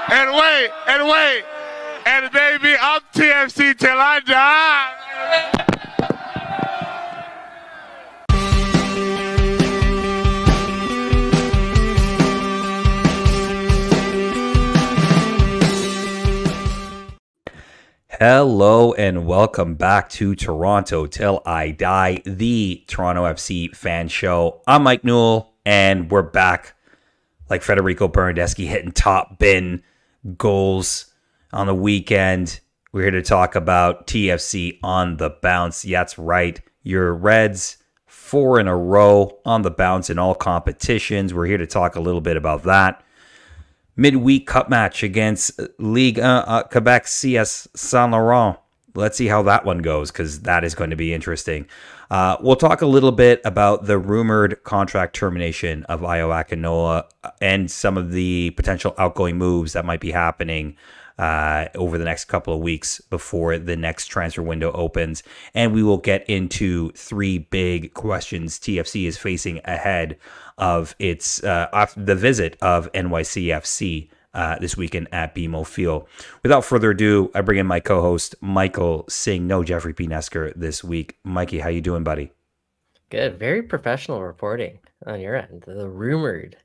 And baby, I'm TFC till I die. Hello and welcome back to Toronto Till I Die, the Toronto FC fan show. I'm Mike Newell, and we're back like Federico Bernardeschi hitting top bin goals on the weekend. We're here to talk about TFC on the bounce. Yeah, that's right. Your Reds, 4 in a row on the bounce in all competitions. We're here to talk a little bit about that. Midweek cup match against Ligue 1 Quebec CS Saint Laurent. Let's see how that one goes, because that is going to be interesting. We'll talk a little bit about the rumored contract termination of Ayo Akinola and some of the potential outgoing moves that might be happening over the next couple of weeks before the next transfer window opens. And we will get into 3 big questions TFC is facing ahead of its the visit of NYCFC this weekend at BMO Field. Without further ado, I bring in my co-host Michael Singh, no Jeffrey P. Nesker this week. Mikey, how you doing, buddy? Good. Very professional reporting on your end. The rumored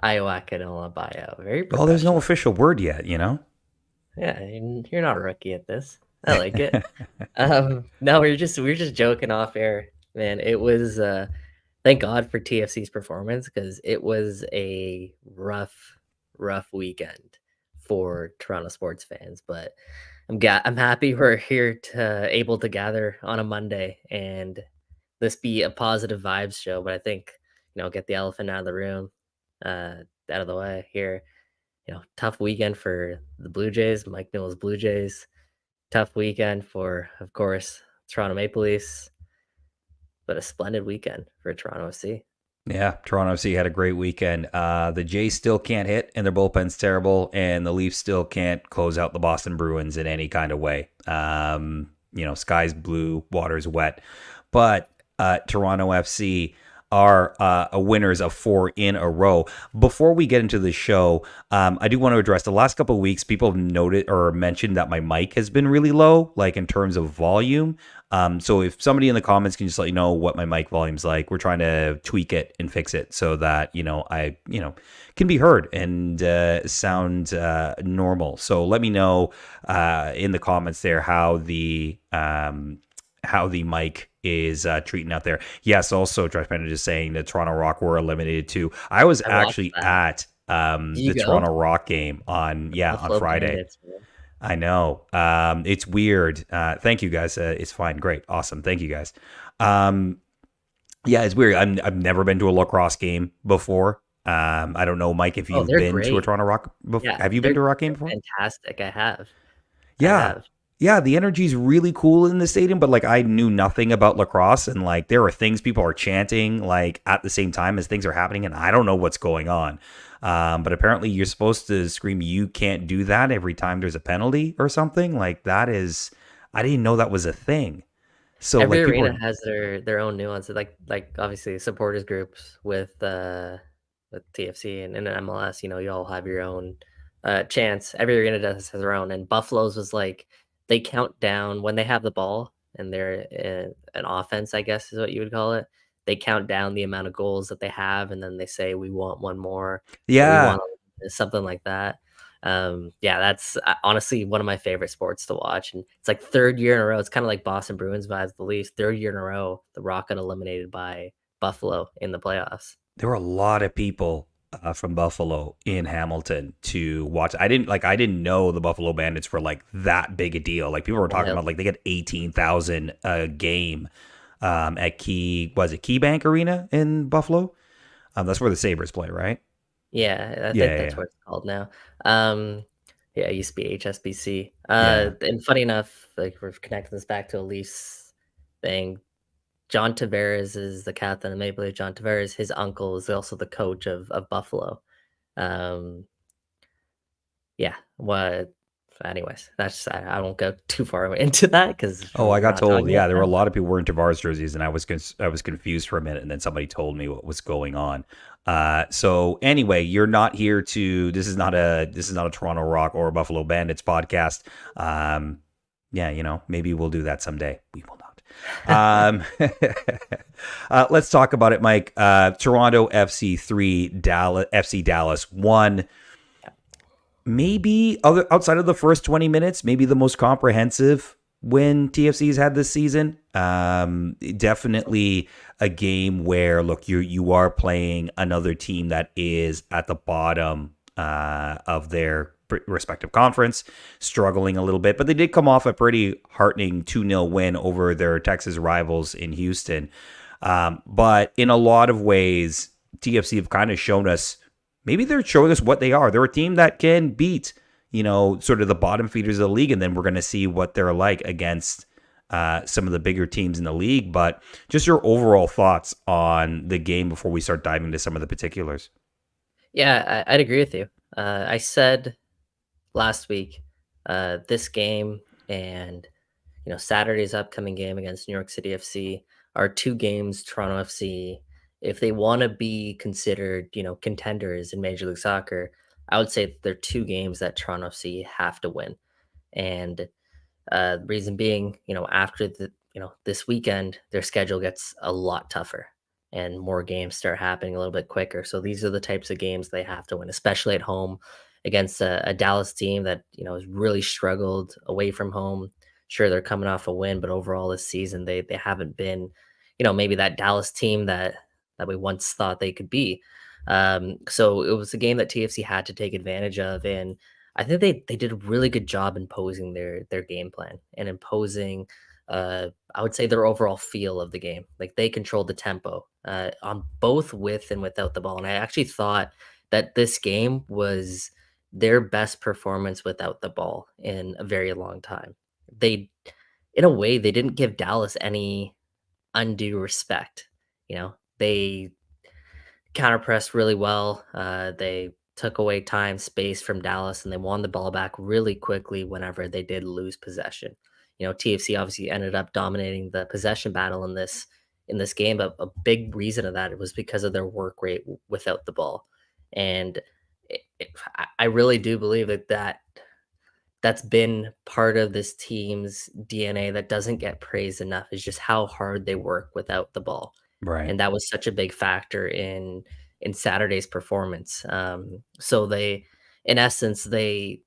Ayo Akinola buyout. Very professional. Well, there's no official word yet, you know? Yeah, you're not a rookie at this. I like it. No, we were just joking off air, man. It was thank God for TFC's performance, because it was a rough weekend for Toronto sports fans. But I'm happy we're here able to gather on a Monday and this be a positive vibes show. But I think, get the elephant out of the room, out of the way here. Tough weekend for the Blue Jays, Mike Newell's Blue Jays. Tough weekend for, of course, Toronto Maple Leafs, but a splendid weekend for Toronto FC. Yeah, Toronto FC had a great weekend. The Jays still can't hit, and their bullpen's terrible, and the Leafs still can't close out the Boston Bruins in any kind of way. Sky's blue, water's wet. But Toronto FC are winners of 4 in a row. Before we get into the show, I do want to address the last couple of weeks. People have noted or mentioned that my mic has been really low, like in terms of volume. So if somebody in the comments can just let you know what my mic volume's like, we're trying to tweak it and fix it so that I can be heard and sound normal. So let me know in the comments there how the mic is treating out there. Yes, also Josh Pennant is saying that Toronto Rock were eliminated too. I was actually at the Toronto Rock game on Friday. Bandits, I know. It's weird. Thank you guys. It's fine. Great. Awesome. Thank you guys. It's weird. I've never been to a lacrosse game before. I don't know, Mike, if you've been to a Toronto Rock before. Yeah, have you been to a Rock game before? Fantastic. I have. Yeah, the energy's really cool in the stadium, but like I knew nothing about lacrosse, and like there are things people are chanting like at the same time as things are happening, and I don't know what's going on. But apparently you're supposed to scream, "You can't do that" every time there's a penalty or something. Like that is, I didn't know that was a thing. So every like arena has their own nuances. Like obviously supporters groups with TFC and in MLS, you all have your own chants. Every arena has their own, and Buffalo's was like, they count down when they have the ball and they're an offense, I guess is what you would call it. They count down the amount of goals that they have, and then they say, we want one more. Yeah. We want something like that. That's honestly one of my favorite sports to watch. And it's like 3rd year in a row. It's kind of like Boston Bruins vibes, the Leafs. 3rd year in a row, the Rock got eliminated by Buffalo in the playoffs. There were a lot of people from Buffalo in Hamilton to watch. I didn't know the Buffalo Bandits were like that big a deal. Like people were talking about like they get 18,000 a game at KeyBank Arena in Buffalo. That's where the Sabres play, right? Yeah, I think that's what it's called now. It used to be HSBC. And funny enough, like we're connecting this back to a Leafs thing. John Tavares is the captain of Maple Leaf. John Tavares, his uncle, is also the coach of Buffalo. anyways, that's I won't go too far into that because Oh, I we're got not told. talking Yeah, about there were a that. lot of people wearing Tavares jerseys, and I was confused for a minute, and then somebody told me what was going on. So anyway, you're not here to. This is not a Toronto Rock or a Buffalo Bandits podcast. Yeah, maybe we'll do that someday. We will not. Let's talk about it, Mike. Toronto FC 3, Dallas FC Dallas 1. Maybe outside of the first 20 minutes, maybe the most comprehensive win TFC's had this season. Definitely a game where, look, you are playing another team that is at the bottom of their respective conference, struggling a little bit, but they did come off a pretty heartening 2-0 win over their Texas rivals in Houston. But in a lot of ways, TFC have kind of shown us, maybe they're showing us what they are. They're a team that can beat, sort of the bottom feeders of the league, and then we're going to see what they're like against some of the bigger teams in the league. But just your overall thoughts on the game before we start diving into some of the particulars. Yeah, I'd agree with you. I said last week, this game and Saturday's upcoming game against New York City FC are two games Toronto FC, if they want to be considered, contenders in Major League Soccer, I would say they're two games that Toronto FC have to win. And the reason being, after this weekend, their schedule gets a lot tougher and more games start happening a little bit quicker. So these are the types of games they have to win, especially at home against a Dallas team that, has really struggled away from home. Sure, they're coming off a win, but overall this season, they haven't been, maybe that Dallas team that we once thought they could be. So it was a game that TFC had to take advantage of, and I think they did a really good job imposing their game plan and imposing, I would say, their overall feel of the game. Like, they controlled the tempo on both with and without the ball. And I actually thought that this game was their best performance without the ball in a very long time. They, in a way, they didn't give Dallas any undue respect. They counterpressed really well. They took away time, space from Dallas, and they won the ball back really quickly whenever they did lose possession. TFC obviously ended up dominating the possession battle in this game, but a big reason of that was because of their work rate without the ball. And I really do believe that's been part of this team's DNA that doesn't get praised enough, is just how hard they work without the ball. Right. And that was such a big factor in Saturday's performance. So in essence, they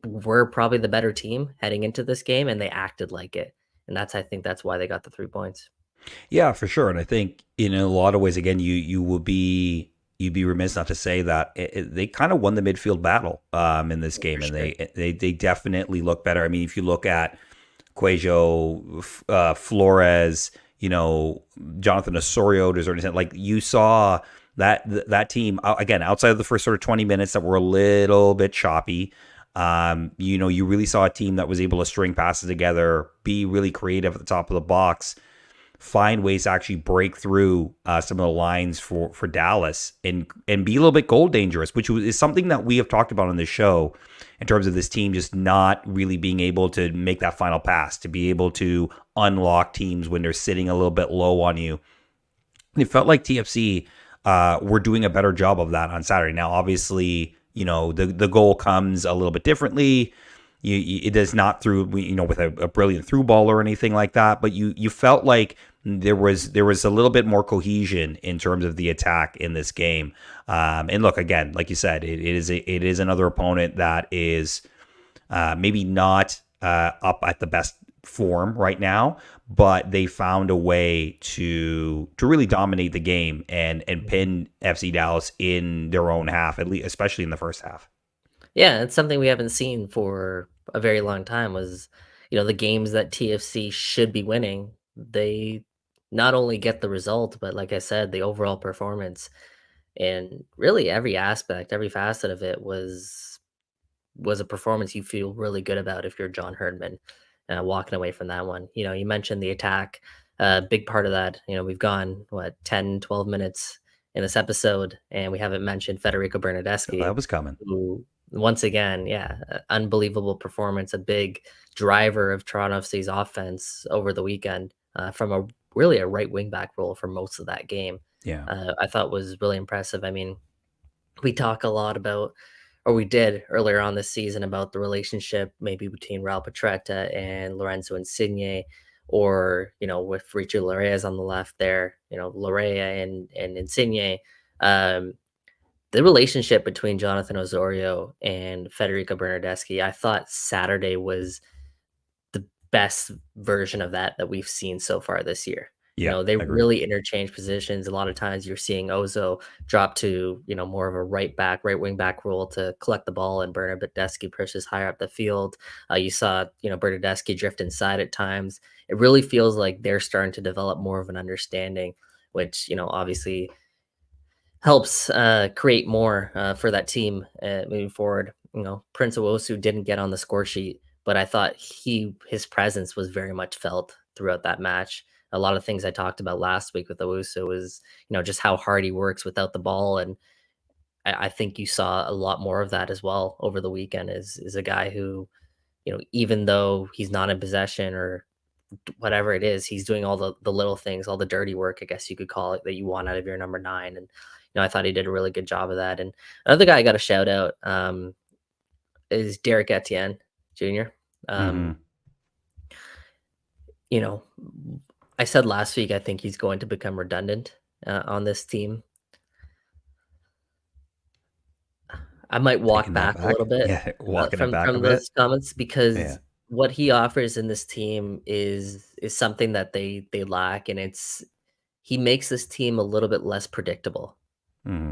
were probably the better team heading into this game, and they acted like it. And I think that's why they got the 3 points. Yeah, for sure. And I think in a lot of ways, again, you'd be remiss not to say that they kind of won the midfield battle in this game, For and sure. they definitely look better. I mean, if you look at Cuejo, Flores, Jonathan Osorio, to a certain extent, like, you saw that team again outside of the first sort of 20 minutes that were a little bit choppy. You really saw a team that was able to string passes together, be really creative at the top of the box, find ways to actually break through some of the lines for Dallas and be a little bit goal dangerous, which is something that we have talked about on this show in terms of this team just not really being able to make that final pass, to be able to unlock teams when they're sitting a little bit low on you. And it felt like TFC were doing a better job of that on Saturday. Now, obviously, the goal comes a little bit differently. It is not through, with a brilliant through ball or anything like that, but you felt like there was a little bit more cohesion in terms of the attack in this game. And look, again, like you said, it is another opponent that is maybe not up at the best form right now, but they found a way to really dominate the game and pin FC Dallas in their own half, at least, especially in the first half. Yeah, it's something we haven't seen for a very long time. Was the games that TFC should be winning, they not only get the result, but like I said, the overall performance and really every aspect, every facet of it was a performance you feel really good about if you're John Herdman, walking away from that one. You mentioned the attack, big part of that. We've gone, what, 10, 12 minutes in this episode, and we haven't mentioned Federico Bernardeschi, That was coming. who once again, yeah, unbelievable performance, a big driver of Toronto FC's offense over the weekend from a really a right wing back role for most of that game. Yeah. I thought was really impressive. I mean, we talk a lot about, or we did earlier on this season, about the relationship maybe between Raul Petretta and Lorenzo Insigne, or with Richie Larea on the left there, Larea and Insigne. Um, the relationship between Jonathan Osorio and Federico Bernardeschi, I thought Saturday was the best version of that we've seen so far this year. Yeah. They Agreed. really interchange positions. A lot of times you're seeing Ozo drop to, more of a right wing back role to collect the ball, and Bernardeschi pushes higher up the field. You saw, Bernardeschi drift inside at times. It really feels like they're starting to develop more of an understanding, which, obviously helps create more for that team moving forward. Prince Owosu didn't get on the score sheet, but I thought his presence was very much felt throughout that match. A lot of things I talked about last week with Owusu was, just how hard he works without the ball, and I think you saw a lot more of that as well over the weekend. Is a guy who, even though he's not in possession or whatever it is, he's doing all the little things, all the dirty work, I guess you could call it, that you want out of your number 9. And I thought he did a really good job of that. And another guy I got to shout out is Derek Etienne Jr. Mm-hmm. You know, I said last week I think he's going to become redundant on this team. I might walk back a little bit walking back from a bit. those comments, because what he offers in this team is something that they lack, and he makes this team a little bit less predictable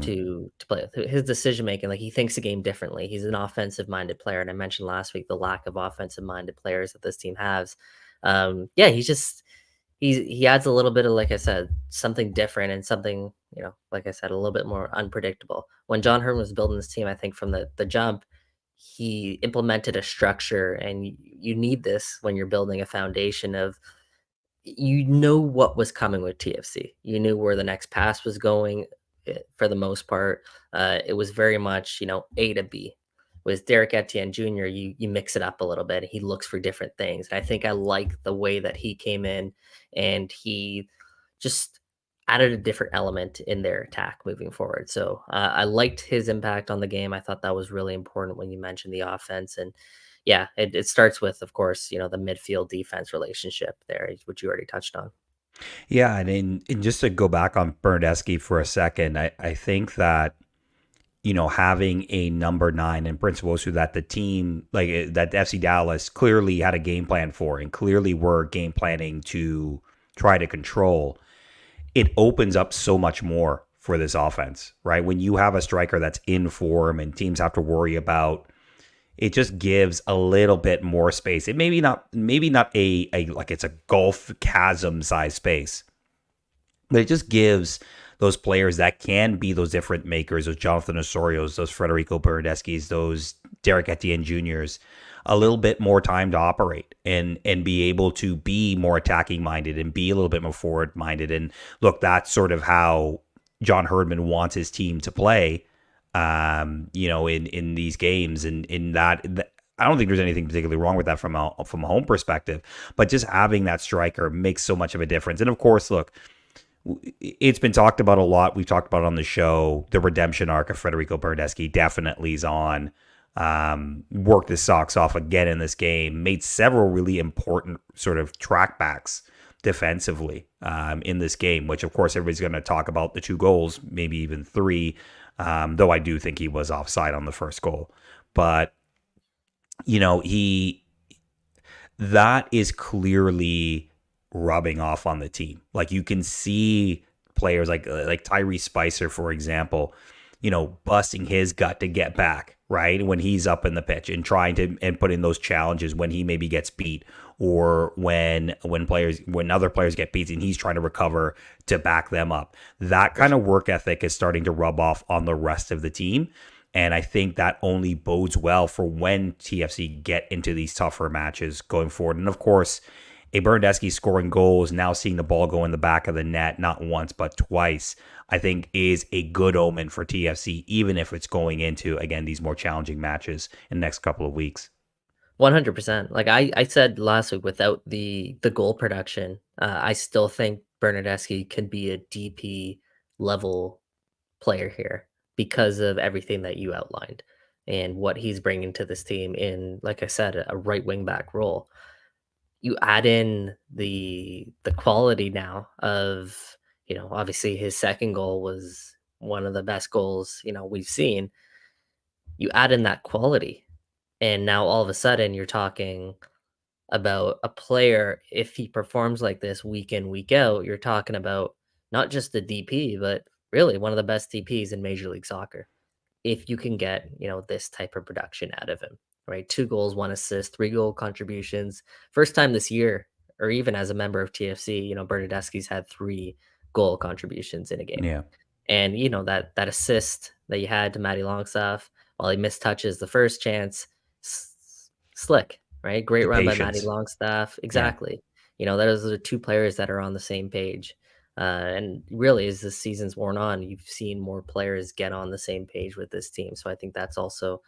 to play with. His decision making, like, he thinks the game differently. He's an offensive minded player, and I mentioned last week the lack of offensive minded players that this team has. He adds a little bit of, like I said, something different, and something, like I said, a little bit more unpredictable. When John Herman was building this team, I think from the jump, he implemented a structure, and you need this when you're building a foundation of, what was coming with TFC. You knew where the next pass was going for the most part. It was very much, A to B. With Derek Etienne Jr., you mix it up a little bit. He looks for different things. And I think I like the way that he came in, and he just added a different element in their attack moving forward. So I liked his impact on the game. I thought that was really important when you mentioned the offense. And yeah, it starts with, of course, the midfield defense relationship there, which you already touched on. Yeah, and just to go back on Bernardeschi for a second, I think that, having a number 9 in Prince Wosu that the team, like that FC Dallas clearly had a game plan for, and clearly were game planning to try to control, it opens up so much more for this offense, right? When you have a striker that's in form and teams have to worry about, it just gives a little bit more space. It maybe not a like it's a gulf chasm size space, but it just gives those players that can be those different makers, those Jonathan Osorios, those Federico Bernardeschis, those Derek Etienne Jr.'s, a little bit more time to operate and be able to be more attacking minded and be a little bit more forward minded. And look, that's sort of how John Herdman wants his team to play, in these games. And in that, I don't think there's anything particularly wrong with that from a home perspective, but just having that striker makes so much of a difference. And of course, look, it's been talked about a lot. We've talked about it on the show. The redemption arc of Federico Bernardeschi definitely is on. Worked his socks off again in this game. Made several really important sort of trackbacks defensively in this game, which of course everybody's going to talk about the 2 goals, maybe even 3, though I do think he was offside on the first goal. But, that is clearly rubbing off on the team. Like, you can see players like Tyrese Spicer, for example, busting his gut to get back, right? When he's up in the pitch and trying to and put in those challenges when he maybe gets beat, or when other players get beat and he's trying to recover to back them up. That kind of work ethic is starting to rub off on the rest of the team. And I think that only bodes well for when TFC get into these tougher matches going forward. And of course, a Bernardeschi scoring goals, now seeing the ball go in the back of the net, not once, but twice, I think is a good omen for TFC, even if it's going into, again, these more challenging matches in the next couple of weeks. 100%. Like I said last week, without the goal production, I still think Bernardeschi could be a DP level player here because of everything that you outlined and what he's bringing to this team in, like I said, a right wing back role. You add in the quality now of, obviously his second goal was one of the best goals, we've seen. You add in that quality, and now all of a sudden you're talking about a player. If he performs like this week in, week out, you're talking about not just the DP, but really one of the best DPs in Major League Soccer. If you can get, this type of production out of him, right? 2 goals, 1 assist, 3 goal contributions. First time this year, or even as a member of TFC, Bernardeschi's had 3 goal contributions in a game. Yeah. And, that assist that you had to Matty Longstaff, while he missed touches the first chance, slick, right? Great run by Matty Longstaff. Exactly. Those are 2 players that are on the same page. And really, as the season's worn on, you've seen more players get on the same page with this team. So I think that's also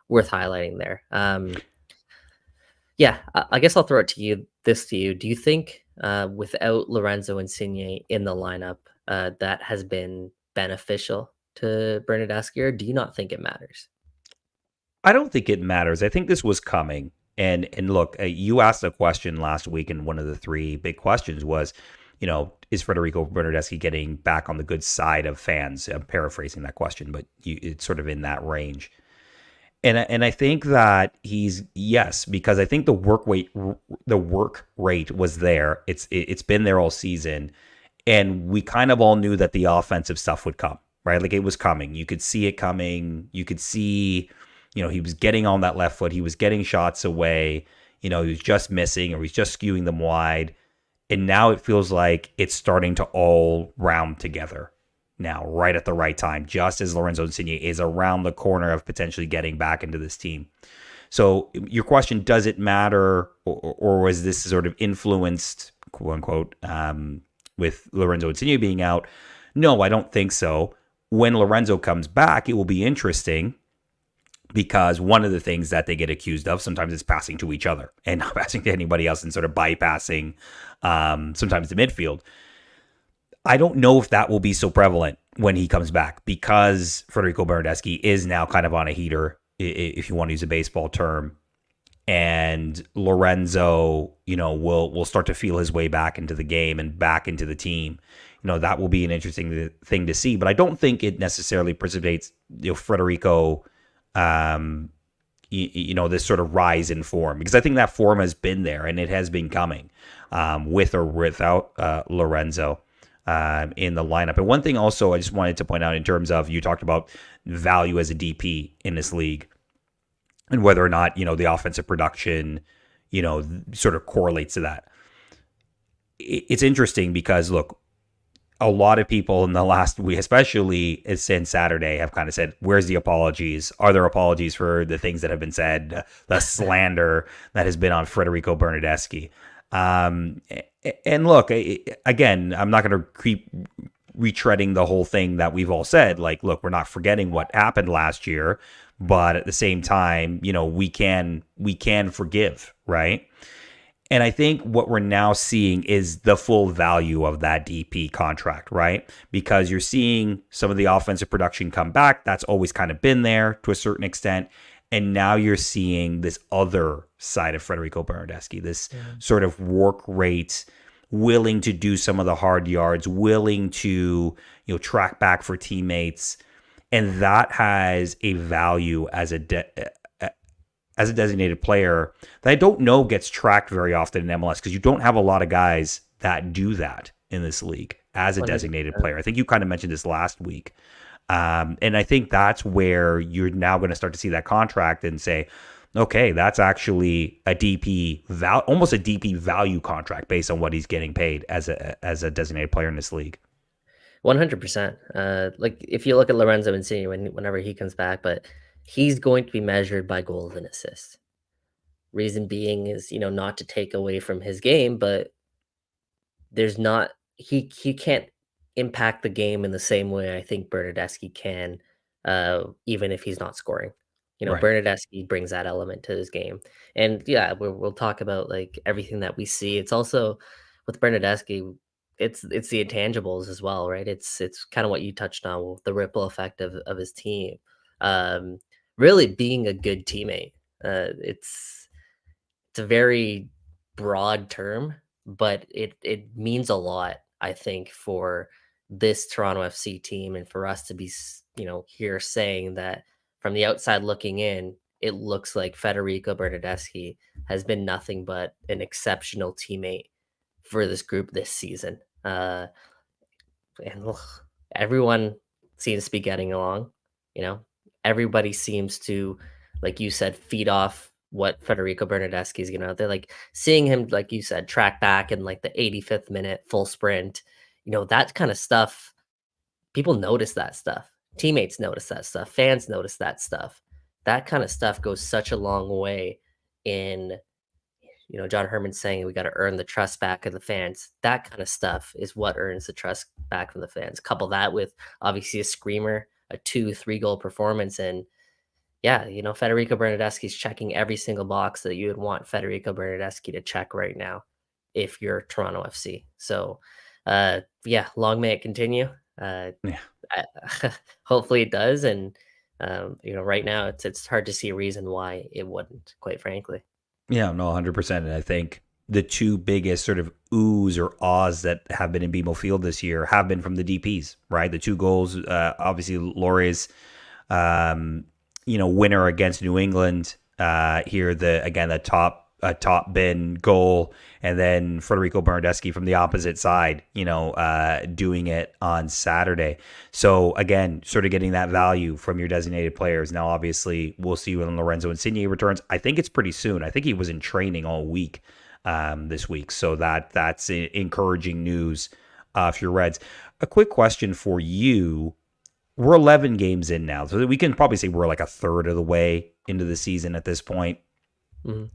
worth highlighting there. Yeah, I guess I'll throw it to you. To you. Do you think without Lorenzo Insigne in the lineup, that has been beneficial to Bernardeschi, or do you not think it matters? I don't think it matters. I think this was coming. And look, you asked a question last week, and one of the 3 big questions was, is Federico Bernardeschi getting back on the good side of fans? I'm paraphrasing that question, but it's sort of in that range. And I think that yes, because I think the work rate was there. It's been there all season, and we kind of all knew that the offensive stuff would come, right? Like, it was coming. You could see it coming. You could see, he was getting on that left foot. He was getting shots away. He was just missing, or he's just skewing them wide. And now it feels like it's starting to all round together now, right at the right time, just as Lorenzo Insigne is around the corner of potentially getting back into this team. So your question, does it matter, or was this sort of influenced, quote unquote, with Lorenzo Insigne being out? No, I don't think so. When Lorenzo comes back, it will be interesting, because one of the things that they get accused of sometimes is passing to each other and not passing to anybody else, and sort of bypassing sometimes the midfield. I don't know if that will be so prevalent when he comes back, because Federico Bernardeschi is now kind of on a heater, if you want to use a baseball term. And Lorenzo, will start to feel his way back into the game and back into the team. That will be an interesting thing to see. But I don't think it necessarily precipitates, Federico, this sort of rise in form, because I think that form has been there and it has been coming, with or without Lorenzo in the lineup. And one thing also I just wanted to point out, in terms of, you talked about value as a DP in this league, and whether or not, the offensive production, sort of correlates to that. It's interesting because, look, a lot of people in the last week, especially since Saturday, have kind of said, where's the apologies? Are there apologies for the things that have been said, the slander that has been on Federico Bernardeschi? And look, again, I'm not going to keep retreading the whole thing that we've all said. Like, look, we're not forgetting what happened last year, but at the same time, we can forgive, right? And I think what we're now seeing is the full value of that DP contract, right? Because you're seeing some of the offensive production come back. That's always kind of been there to a certain extent. And now you're seeing this other side of Federico Bernardeschi, this sort of work rate, willing to do some of the hard yards, willing to, track back for teammates. And that has a value as a designated player that I don't know gets tracked very often in MLS, because you don't have a lot of guys that do that in this league as a designated player. I think you kind of mentioned this last week. And I think that's where you're now going to start to see that contract and say, okay, that's actually a almost a DP value contract based on what he's getting paid as a designated player in this league. 100%. Like, if you look at Lorenzo Insigne whenever he comes back, but he's going to be measured by goals and assists. Reason being is, not to take away from his game, but there's not he can't impact the game in the same way I think Bernardeschi can, even if he's not scoring. Right. Bernardeschi brings that element to his game, and yeah, we'll talk about like everything that we see. It's also with Bernardeschi, it's the intangibles as well, right? It's kind of what you touched on with the ripple effect of his team, um, really being a good teammate. It's a very broad term, but it means a lot, I think, for this Toronto FC team and for us to be, here saying that from the outside looking in, it looks like Federico Bernardeschi has been nothing but an exceptional teammate for this group this season. And ugh, everyone seems to be getting along. You know, everybody seems to, like you said, feed off what Federico Bernardeschi is going out there. Like seeing him, like you said, track back in like the 85th minute full sprint. That kind of stuff. People notice that stuff. Teammates notice that stuff. Fans notice that stuff. That kind of stuff goes such a long way in John Herman's saying we got to earn the trust back of the fans. That kind of stuff is what earns the trust back from the fans. Couple that with obviously a screamer, a 2-3 goal performance. And yeah, Federico Bernardeschi's checking every single box that you would want Federico Bernardeschi to check right now if you're Toronto FC. So, yeah, long may it continue. Yeah. Hopefully it does. And, right now it's hard to see a reason why it wouldn't, quite frankly. Yeah, no, 100%. And I think the two biggest sort of oohs or ahs that have been in BMO Field this year have been from the DPs, right? The two goals, obviously Laurie's, winner against New England here, the top bin goal, and then Federico Bernardeschi from the opposite side, doing it on Saturday. So again, sort of getting that value from your designated players. Now, obviously, we'll see when Lorenzo Insigne returns. I think it's pretty soon. I think he was in training all week this week. So that's encouraging news for your Reds. A quick question for you. We're 11 games in now, so we can probably say we're like a third of the way into the season at this point. Mm-hmm.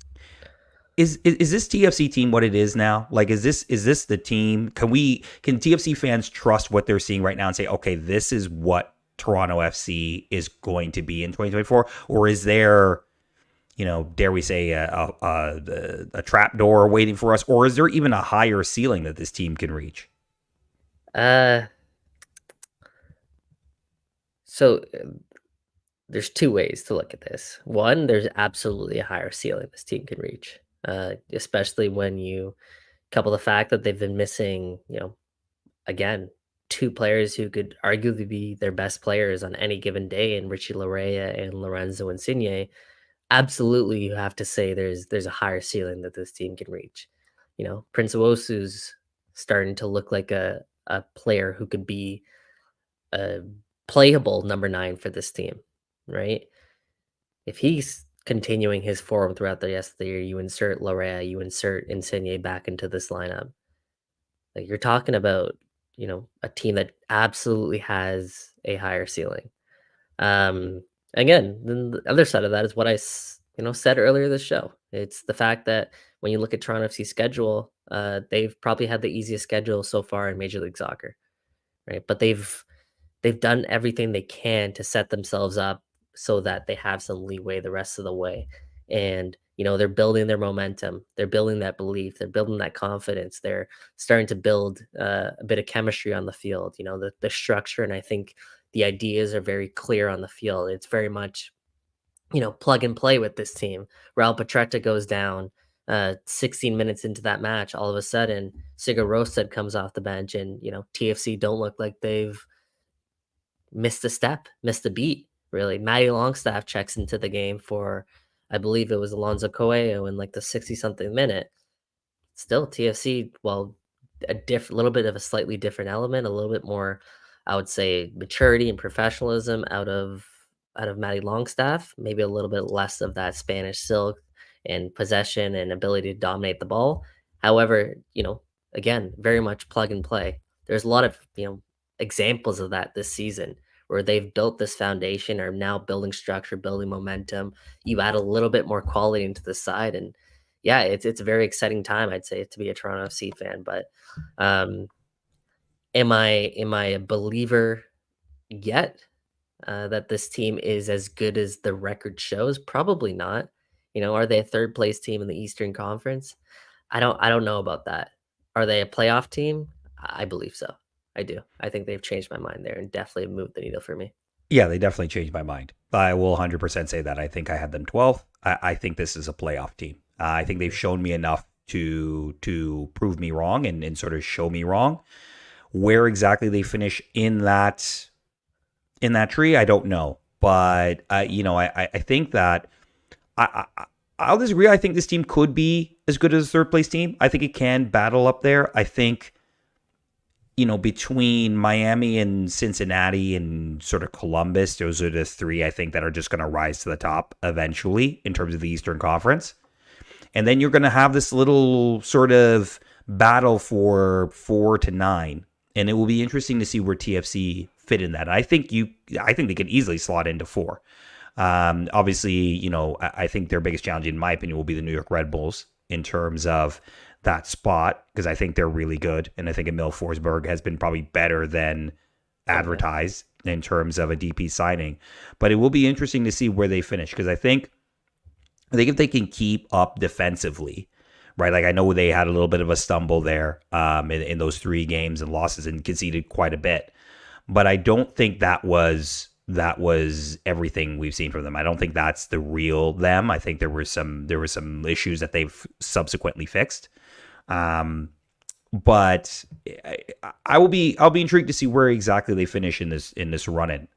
Is this TFC team what it is now? Like, is this the team? Can TFC fans trust what they're seeing right now and say, okay, this is what Toronto FC is going to be in 2024? Or is there, dare we say, a trap door waiting for us? Or is there even a higher ceiling that this team can reach? So there's two ways to look at this. One, there's absolutely a higher ceiling this team can reach, especially when you couple the fact that they've been missing, again, two players who could arguably be their best players on any given day in Richie Laryea and Lorenzo Insigne. Absolutely, you have to say there's a higher ceiling that this team can reach. Prince Owusu's starting to look like a player who could be a playable number 9 for this team, right? If he's continuing his form throughout the rest of the year, you insert Laryea, you insert Insigne back into this lineup. Like you're talking about, a team that absolutely has a higher ceiling. Again, then the other side of that is what I said earlier this show. It's the fact that when you look at Toronto FC's schedule, they've probably had the easiest schedule so far in Major League Soccer, right? But they've done everything they can to set themselves up so that they have some leeway the rest of the way. And, they're building their momentum. They're building that belief. They're building that confidence. They're starting to build a bit of chemistry on the field, the structure. And I think the ideas are very clear on the field. It's very much, plug and play with this team. Raul Petretta goes down 16 minutes into that match. All of a sudden, Sigur Rosted comes off the bench and, TFC don't look like they've missed a step, missed a beat, really. Matty Longstaff checks into the game for, I believe it was Alonso Coelho in like the 60-something minute. Still, TFC, well, little bit of a slightly different element, a little bit more, I would say, maturity and professionalism out of Matty Longstaff, maybe a little bit less of that Spanish silk and possession and ability to dominate the ball. However, again, very much plug and play. There's a lot of, examples of that this season where they've built this foundation, are now building structure, building momentum. You add a little bit more quality into the side, and yeah, it's a very exciting time, I'd say, to be a Toronto FC fan. But um, am I a believer yet that this team is as good as the record shows? Probably not. Are they a third place team in the Eastern Conference? I don't know about that. Are they a playoff team? I believe so. I do. I think they've changed my mind there and definitely moved the needle for me. Yeah, they definitely changed my mind. I will 100% say that. I think I had them 12th. I think this is a playoff team. I think they've shown me enough to prove me wrong and sort of show me wrong. Where exactly they finish in that tree, I don't know. But I think that I'll disagree. I think this team could be as good as a third place team. I think it can battle up there. I think, between Miami and Cincinnati and sort of Columbus, those are the three I think that are just going to rise to the top eventually in terms of the Eastern Conference. And then you're going to have this little sort of battle for 4 to 9. And it will be interesting to see where TFC fit in that. I think they could easily slot into 4. Obviously, I think their biggest challenge, in my opinion, will be the New York Red Bulls in terms of that spot, because I think they're really good. And I think Emil Forsberg has been probably better than advertised in terms of a DP signing. But it will be interesting to see where they finish, because I think if they can keep up defensively, right? Like, I know they had a little bit of a stumble there in those 3 games and losses and conceded quite a bit. But I don't think that was everything we've seen from them. I don't think that's the real them. I think there were some issues that they've subsequently fixed. But I'll be intrigued to see where exactly they finish in this run-in,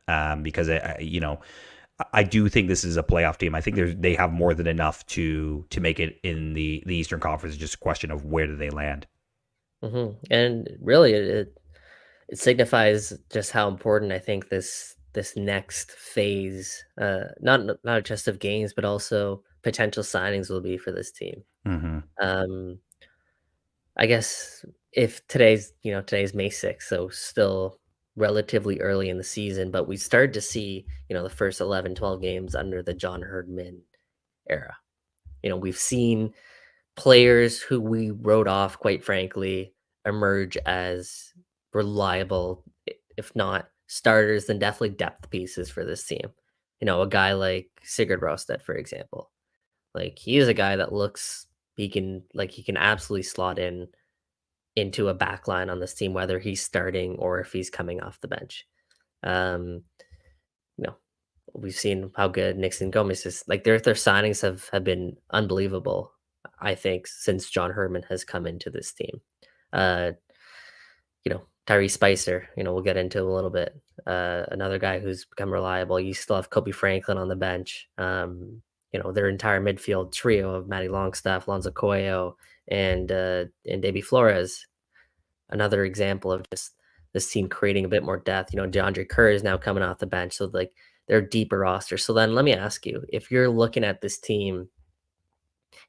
because I do think this is a playoff team. I think they have more than enough to make it in the Eastern Conference. It's just a question of where do they land. Mm-hmm. And really, it signifies just how important I think this next phase, not just of games, but also potential signings will be for this team. Mm-hmm. I guess if today's May 6th, so still relatively early in the season, but we started to see, the first 11, 12 games under the John Herdman era. We've seen players who we wrote off, quite frankly, emerge as reliable, if not starters, then definitely depth pieces for this team. A guy like Sigurd Rosted, for example. Like, he is a guy that looks he can absolutely slot into a back line on this team, whether he's starting or if he's coming off the bench. Um, we've seen how good Nixon Gomez is. Like, their signings have been unbelievable, I think, since John Herdman has come into this team. Tyrese Spicer, we'll get into a little bit. Another guy who's become reliable. You still have Kobe Franklin on the bench. Their entire midfield trio of Matty Longstaff, Lonzo Coelho, and Davy Flores. Another example of just this team creating a bit more depth. DeAndre Kerr is now coming off the bench, so like they're a deeper roster. So then let me ask you, if you're looking at this team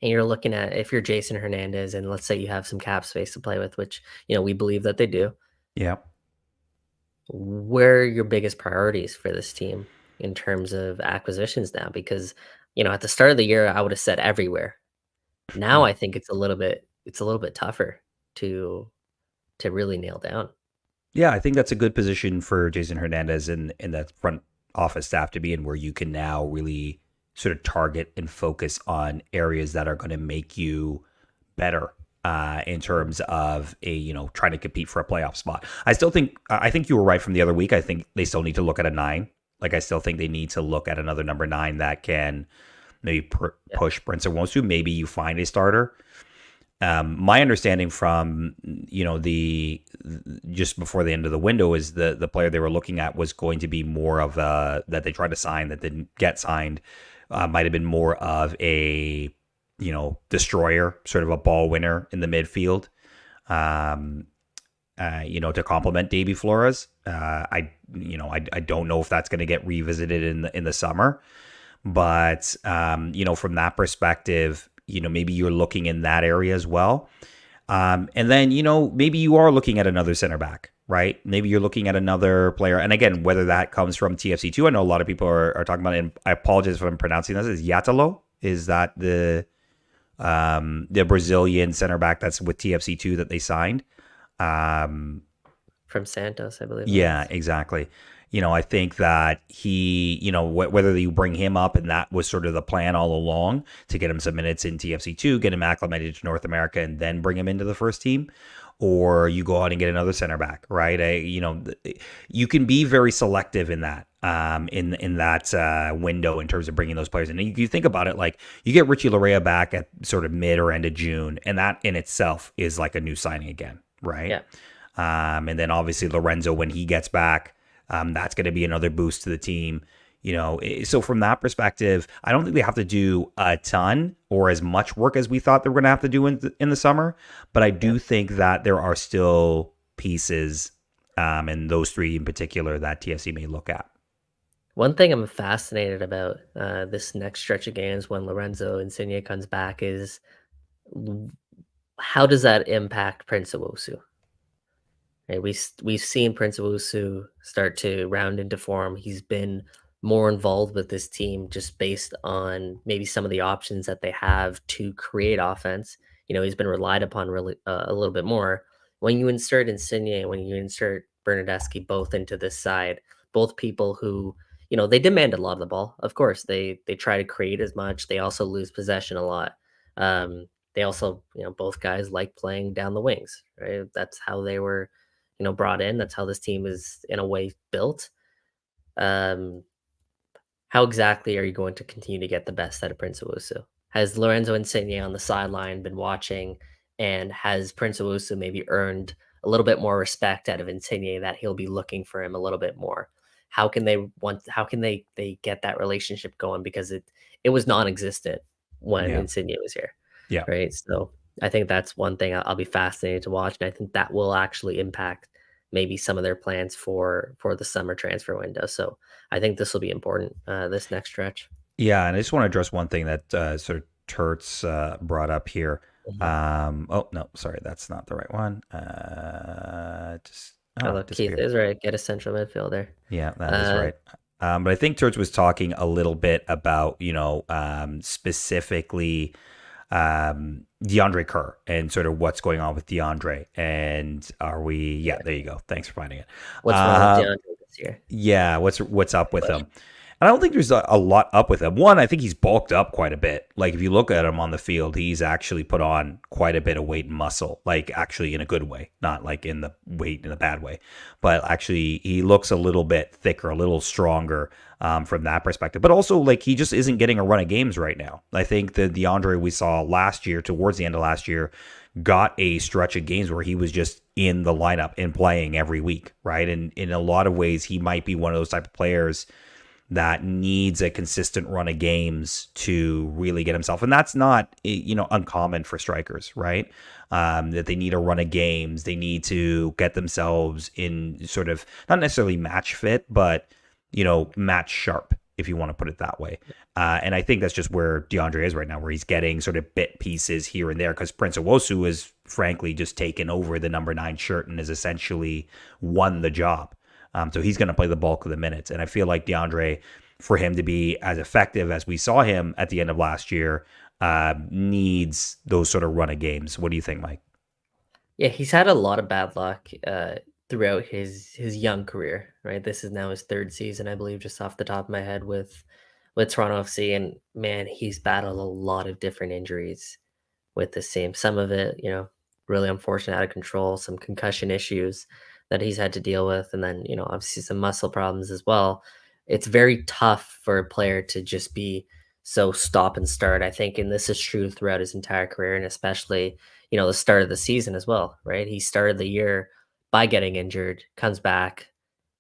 and you're looking at, if you're Jason Hernandez and let's say you have some cap space to play with, which, we believe that they do. Yeah. Where are your biggest priorities for this team in terms of acquisitions now? Because, at the start of the year, I would have said everywhere. Now I think it's a little bit tougher to really nail down. Yeah, I think that's a good position for Jason Hernandez and that front office staff to be in, where you can now really sort of target and focus on areas that are going to make you better in terms of trying to compete for a playoff spot. I think you were right from the other week. I think they still need to look at a 9. Like, I still think they need to look at another number 9 that can maybe push Brinson Wosu. Maybe you find a starter. My understanding from the just before the end of the window is the player they were looking at was going to be more of a, that they tried to sign that didn't get signed, might have been more of a destroyer, sort of a ball winner in the midfield, to complement Davy Flores. I don't know if that's going to get revisited in the summer, but from that perspective, maybe you're looking in that area as well. And then, maybe you are looking at another center back, right? Maybe you're looking at another player. And again, whether that comes from TFC2, I know a lot of people are talking about it, and I apologize if I'm pronouncing this. Is Yatalo? Is that the Brazilian center back that's with TFC2 that they signed? From Santos, I believe. Yeah, exactly. I think that he, whether you bring him up, and that was sort of the plan all along, to get him some minutes in TFC2, get him acclimated to North America, and then bring him into the first team, or you go out and get another center back, right? You can be very selective in that, in that window in terms of bringing those players in. And you think about it, like you get Richie Larea back at sort of mid or end of June, and that in itself is like a new signing again, right? Yeah. And then obviously Lorenzo, when he gets back, that's going to be another boost to the team. So from that perspective, I don't think they have to do a ton or as much work as we thought they were going to have to do in the summer. But I do think that there are still pieces, and those three in particular, that TFC may look at. One thing I'm fascinated about this next stretch of games when Lorenzo Insigne comes back is how does that impact Prince Owusu? Right, we've seen Prince Owusu start to round into form. He's been more involved with this team just based on maybe some of the options that they have to create offense. He's been relied upon really a little bit more. When you insert Insigne, when you insert Bernardeschi both into this side, both people who, they demand a lot of the ball. Of course, they try to create as much. They also lose possession a lot. They also, both guys like playing down the wings, right? That's how they were brought in. That's how this team is in a way built. How exactly are you going to continue to get the best out of Prince Owusu? Has Lorenzo Insigne on the sideline been watching, and has Prince Owusu maybe earned a little bit more respect out of Insigne that he'll be looking for him a little bit more? How can they get that relationship going? Because it was non-existent when Insigne was here. Yeah. Right. So I think that's one thing I'll be fascinated to watch, and I think that will actually impact maybe some of their plans for the summer transfer window. So I think this will be important this next stretch. Yeah, and I just want to address one thing that sort of Turt's brought up here. Oh no, sorry, that's not the right one. Keith is right. Get a central midfielder. Yeah, that is right. But I think Turt's was talking a little bit about specifically DeAndre Kerr and sort of what's going on with DeAndre, and are we? Yeah, there you go. Thanks for finding it. What's wrong with DeAndre this year? Yeah, what's up with him? And I don't think there's a lot up with him. One, I think he's bulked up quite a bit. Like if you look at him on the field, he's actually put on quite a bit of weight and muscle. Like actually in a good way, not like in the weight in a bad way, but actually he looks a little bit thicker, a little stronger. From that perspective, but also like he just isn't getting a run of games right now. I think the DeAndre we saw last year, towards the end of last year, got a stretch of games where he was just in the lineup and playing every week, right? And in a lot of ways, he might be one of those type of players that needs a consistent run of games to really get himself. And that's not, uncommon for strikers, right? That they need a run of games. They need to get themselves in sort of, not necessarily match fit, but match sharp, if you want to put it that way. And I think that's just where DeAndre is right now, where he's getting sort of bit pieces here and there, because Prince Owusu is frankly just taken over the number 9 shirt and has essentially won the job. So he's going to play the bulk of the minutes. And I feel like DeAndre, for him to be as effective as we saw him at the end of last year, needs those sort of run of games. What do you think, Mike? Yeah, he's had a lot of bad luck throughout his young career, right? This is now his 3rd season, I believe, just off the top of my head with Toronto FC. And man, he's battled a lot of different injuries with this team. Some of it, really unfortunate, out of control, some concussion issues that he's had to deal with. And then, obviously some muscle problems as well. It's very tough for a player to just be so stop and start, I think. And this is true throughout his entire career, and especially, the start of the season as well, right? He started the year by getting injured, comes back,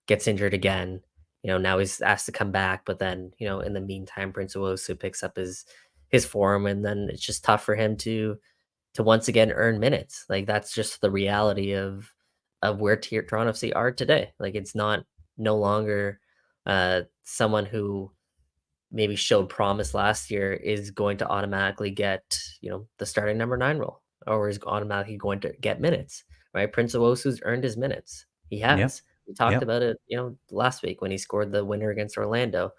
gets injured again. Now he's asked to come back, but then, in the meantime, Prince Owusu picks up his form, and then it's just tough for him to once again earn minutes. Like that's just the reality of where Toronto FC are today. Like it's no longer someone who maybe showed promise last year is going to automatically get, the starting number 9 role, or is automatically going to get minutes, right? Prince Owusu's earned his minutes. He Yep. has. We talked Yep. about it, last week when he scored the winner against Orlando.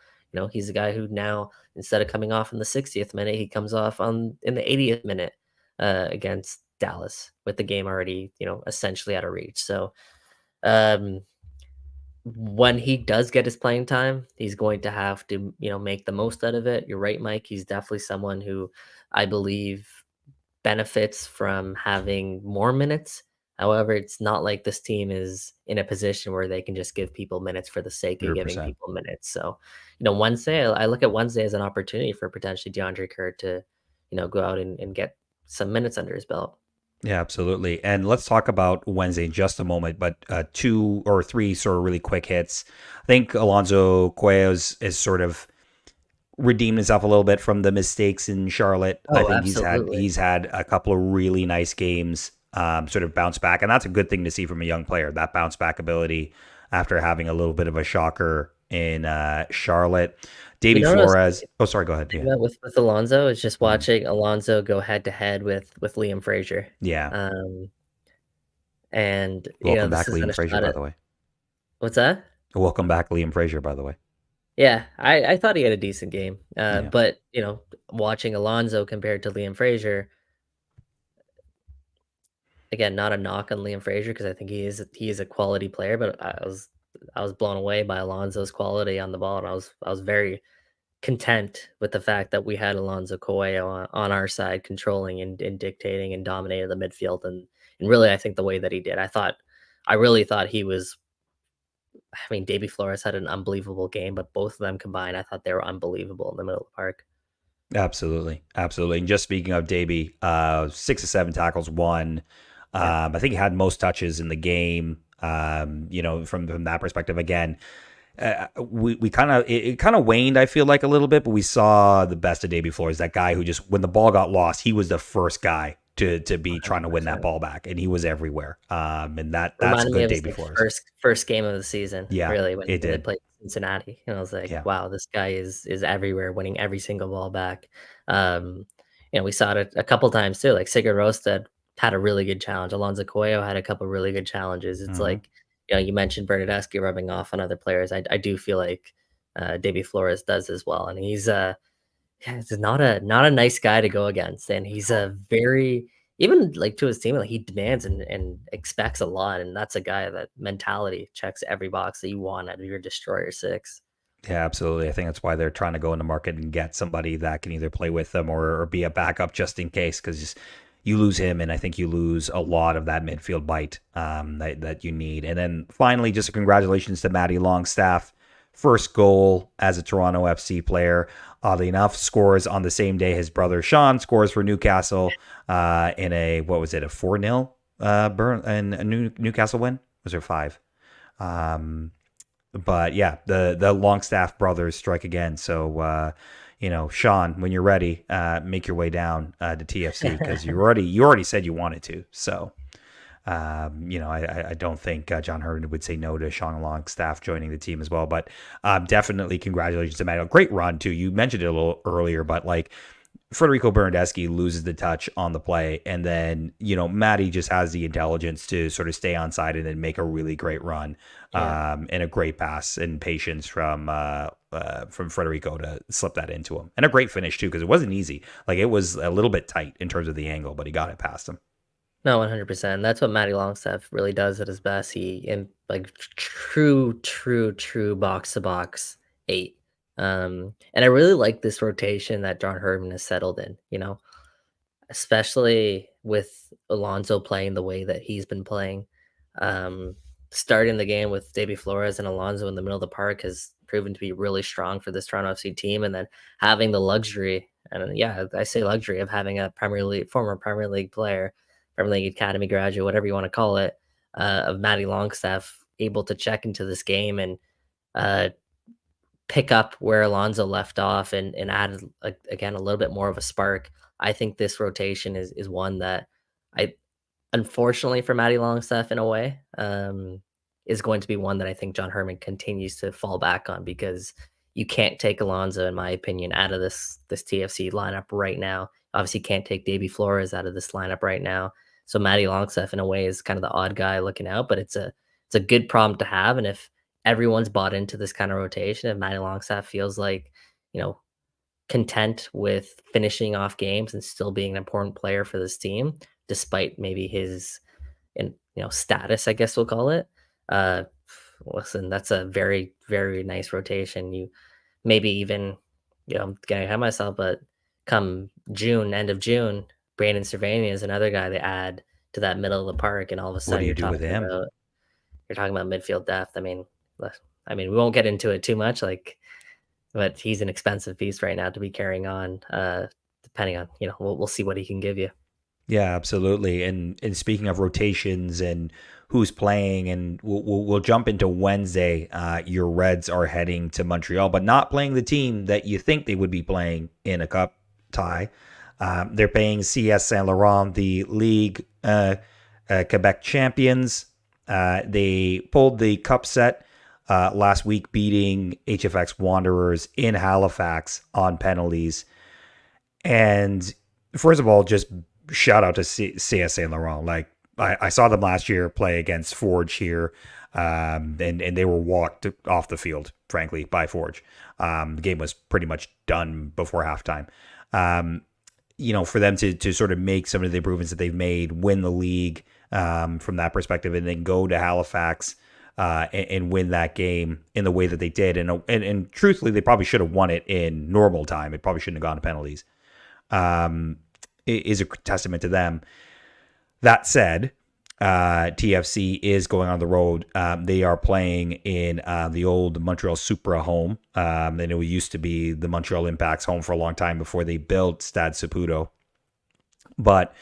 He's a guy who now, instead of coming off in the 60th minute, he comes off in the 80th minute against Dallas with the game already, essentially out of reach. So um, when he does get his playing time, he's going to have to, make the most out of it. You're right, Mike. He's definitely someone who I believe benefits from having more minutes. However, it's not like this team is in a position where they can just give people minutes for the sake of giving 100%. people minutes. So, Wednesday, I look at Wednesday as an opportunity for potentially DeAndre Kerr to, go out and get some minutes under his belt. Yeah, absolutely. And let's talk about Wednesday in just a moment, but two or three sort of really quick hits. I think Alonso Cuello is sort of redeemed himself a little bit from the mistakes in Charlotte. I Oh, think absolutely. he's had a couple of really nice games, sort of bounce back, and that's a good thing to see from a young player. That bounce back ability after having a little bit of a shocker in Charlotte. You Davy notice Flores. Oh, sorry. Go ahead. Yeah. with Alonso is just Mhm. watching Alonso go head to head with Liam Frazier. Yeah. Um, and Welcome this back, isn't Liam a Frazier. shot By at the way. what's that? Welcome back, Liam Frazier. By the way. Yeah, I thought he had a decent game. Yeah. But watching Alonso compared to Liam Frazier, again, not a knock on Liam Frazier because I think he is a quality player, but I was blown away by Alonso's quality on the ball, and I was very content with the fact that we had Alonso Coelho on our side, controlling and dictating and dominating the midfield, and really, I think the way that he did, I really thought he was. I mean, Davy Flores had an unbelievable game, but both of them combined, I thought they were unbelievable in the middle of the park. Absolutely, absolutely. And just speaking of Davy, 6 or 7 tackles, one. Yeah. I think he had most touches in the game. From that perspective, again, we kind of it kind of waned. I feel like a little bit, but we saw the best of Davy Flores. That guy who just when the ball got lost, he was the first guy to be trying to win that 100%. ball back, and he was everywhere. And that's Reminded me good of his, Davy like, Flores. first game of the season, Yeah, really, when it when they did. played Cincinnati, and I was like, Yeah. "Wow, this guy is everywhere, winning every single ball back." Um, we saw it a couple times too, like Sigurd Rosted had a really good challenge, Alonso Coelho had a couple really good challenges. It's Hmm. like, you mentioned Bernardeschi rubbing off on other players. I do feel like, Davy Flores does as well, and he's not a nice guy to go against, and he's a very even, like, to his team, like, he demands and expects a lot, and that's a guy that mentality checks every box that you want out of your destroyer 6. Yeah, absolutely. I think that's why they're trying to go in the market and get somebody that can either play with them or be a backup just in case, because you lose him, and I think you lose a lot of that midfield bite that you need. And then finally, just a congratulations to Matty Longstaff. First goal as a Toronto FC player. Oddly enough, scores on the same day his brother Sean scores for Newcastle in a, what was it, a 4-0 burn and a Newcastle win? Was there 5? But yeah, the Longstaff brothers strike again. So Sean, when you're ready, make your way down to TFC because you already said you wanted to. So I don't think John Herndon would say no to Sean Longstaff joining the team as well. But definitely congratulations to Matt. A great run too. You mentioned it a little earlier, but like Federico Bernardeschi loses the touch on the play, and then Matty just has the intelligence to sort of stay on side and then make a really great run, Yeah. and a great pass and patience from Federico to slip that into him, and a great finish too because it wasn't easy. Like it was a little bit tight in terms of the angle, but he got it past him. No, 100%. That's what Matty Longstaff really does at his best. He in like true box to box 8. And I really like this rotation that John Herdman has settled in, especially with Alonso playing the way that he's been playing. Um, Starting the game with Davy Flores and Alonso in the middle of the park has proven to be really strong for this Toronto FC team. And then having the luxury, and yeah, I say luxury of having a former Premier League player, Premier League Academy graduate, whatever you want to call it, of Matty Longstaff able to check into this game and uh, pick up where Alonso left off and add again a little bit more of a spark. I think this rotation is one that I unfortunately for Matty Longstaff in a way is going to be one that I think John Herman continues to fall back on because you can't take Alonso, in my opinion, out of this TFC lineup right now. Obviously, can't take Davy Flores out of this lineup right now. So Matty Longstaff in a way is kind of the odd guy looking out, but it's a it's a good problem to have. And if everyone's bought into this kind of rotation, if Matty Longstaff feels like, you know, content with finishing off games and still being an important player for this team, despite maybe his, status, I guess we'll call it. Uh, Listen, that's a very, very nice rotation. You maybe even, I'm getting ahead of myself, but come June, end of June, Brandon Cervania is another guy they add to that middle of the park, and all of a What do sudden you do with him? you're talking about midfield depth. We won't get into it too much, but he's an expensive piece right now to be carrying on. Depending on, we'll see what he can give you. Yeah, absolutely. And speaking of rotations and who's playing, and we'll jump into Wednesday. Your Reds are heading to Montreal, but not playing the team that you think they would be playing in a cup tie. They're playing CS Saint Laurent, the league Quebec champions. They pulled the cup set last week, beating HFX Wanderers in Halifax on penalties. And first of all, just shout out to CS Saint Laurent. Like I saw them last year play against Forge here, and they were walked off the field, frankly, by Forge. The game was pretty much done before halftime. For them to sort of make some of the improvements that they've made, win the league from that perspective, and then go to Halifax and win that game in the way that they did. And truthfully, they probably should have won it in normal time. It probably shouldn't have gone to penalties. Is a testament to them. That said, TFC is going on the road. They are playing in the old Montreal Supra home. And it used to be the Montreal Impact's home for a long time before they built Stade Saputo. But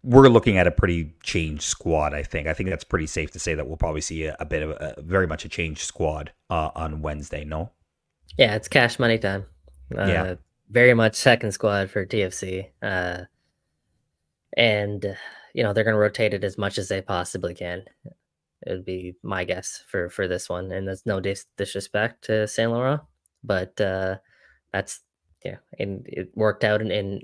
we're looking at a pretty changed squad, I think. I think that's pretty safe to say that we'll probably see a bit of very much a changed squad on Wednesday, no? Yeah, it's cash money time. Yeah. Very much second squad for TFC. And they're going to rotate it as much as they possibly can. It would be my guess for this one, and that's no disrespect to Saint Laurent, but that's and it worked out in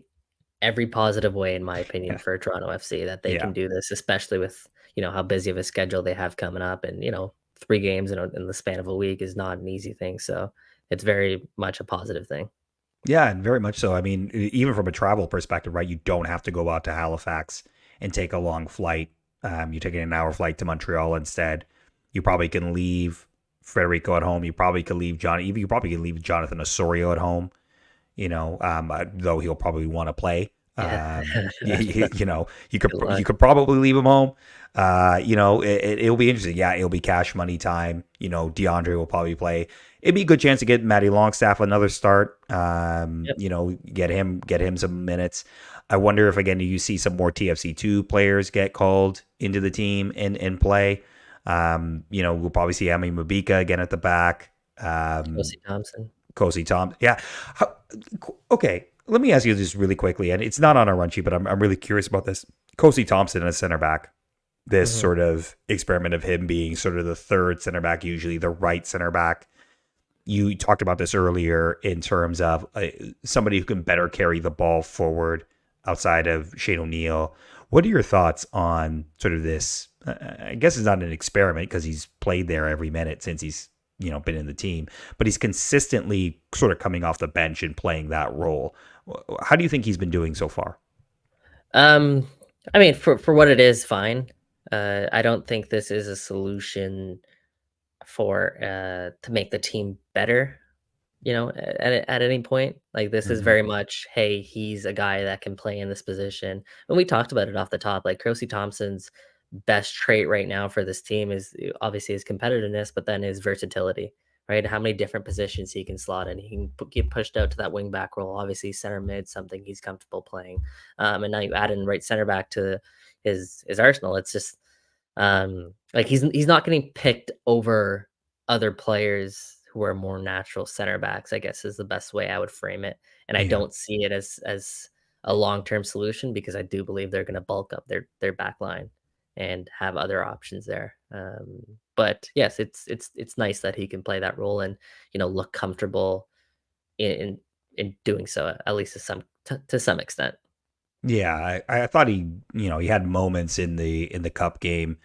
every positive way, in my opinion, for Toronto FC, that they can do this, especially with how busy of a schedule they have coming up, and 3 games in the span of a week is not an easy thing. So it's very much a positive thing. Yeah, and very much so. I mean, even from a travel perspective, right? You don't have to go out to Halifax and take a long flight. You're taking an hour flight to Montreal instead. You probably can leave Federico at home. You probably could leave You probably can leave Jonathan Osorio at home. Though he'll probably want to play. Yeah. You could probably leave him home. It'll be interesting. Yeah, it'll be cash money time. DeAndre will probably play. It'd be a good chance to get Matty Longstaff another start. Get him some minutes. I wonder if again you see some more TFC2 players get called into the team and play. We'll probably see Emi Mabika again at the back. Kosi Thompson. Yeah. Okay. Let me ask you this really quickly, and it's not on our run sheet, but I'm really curious about this. Kosi Thompson as center back. This sort of experiment of him being sort of the third center back, usually the right center back. You talked about this earlier in terms of somebody who can better carry the ball forward outside of Shane O'Neill. What are your thoughts on sort of this? I guess it's not an experiment because he's played there every minute since he's been in the team, but he's consistently sort of coming off the bench and playing that role. How do you think he's been doing so far? For what it is, fine. I don't think this is a solution for to make the team better, at any point. Like, this is very much, hey, he's a guy that can play in this position. And we talked about it off the top. Like, Kosi Thompson's best trait right now for this team is obviously his competitiveness, but then his versatility, right? How many different positions he can slot in. He can get pushed out to that wing back role. Obviously, center mid, something he's comfortable playing. And now you add in right center back to his arsenal. It's just like he's not getting picked over other players who are more natural center backs, I guess is the best way I would frame it. And I don't see it as a long-term solution, because I do believe they're going to bulk up their back line and have other options there. But yes, it's nice that he can play that role and look comfortable in doing so, at least to some extent. Yeah, I thought he had moments in the cup game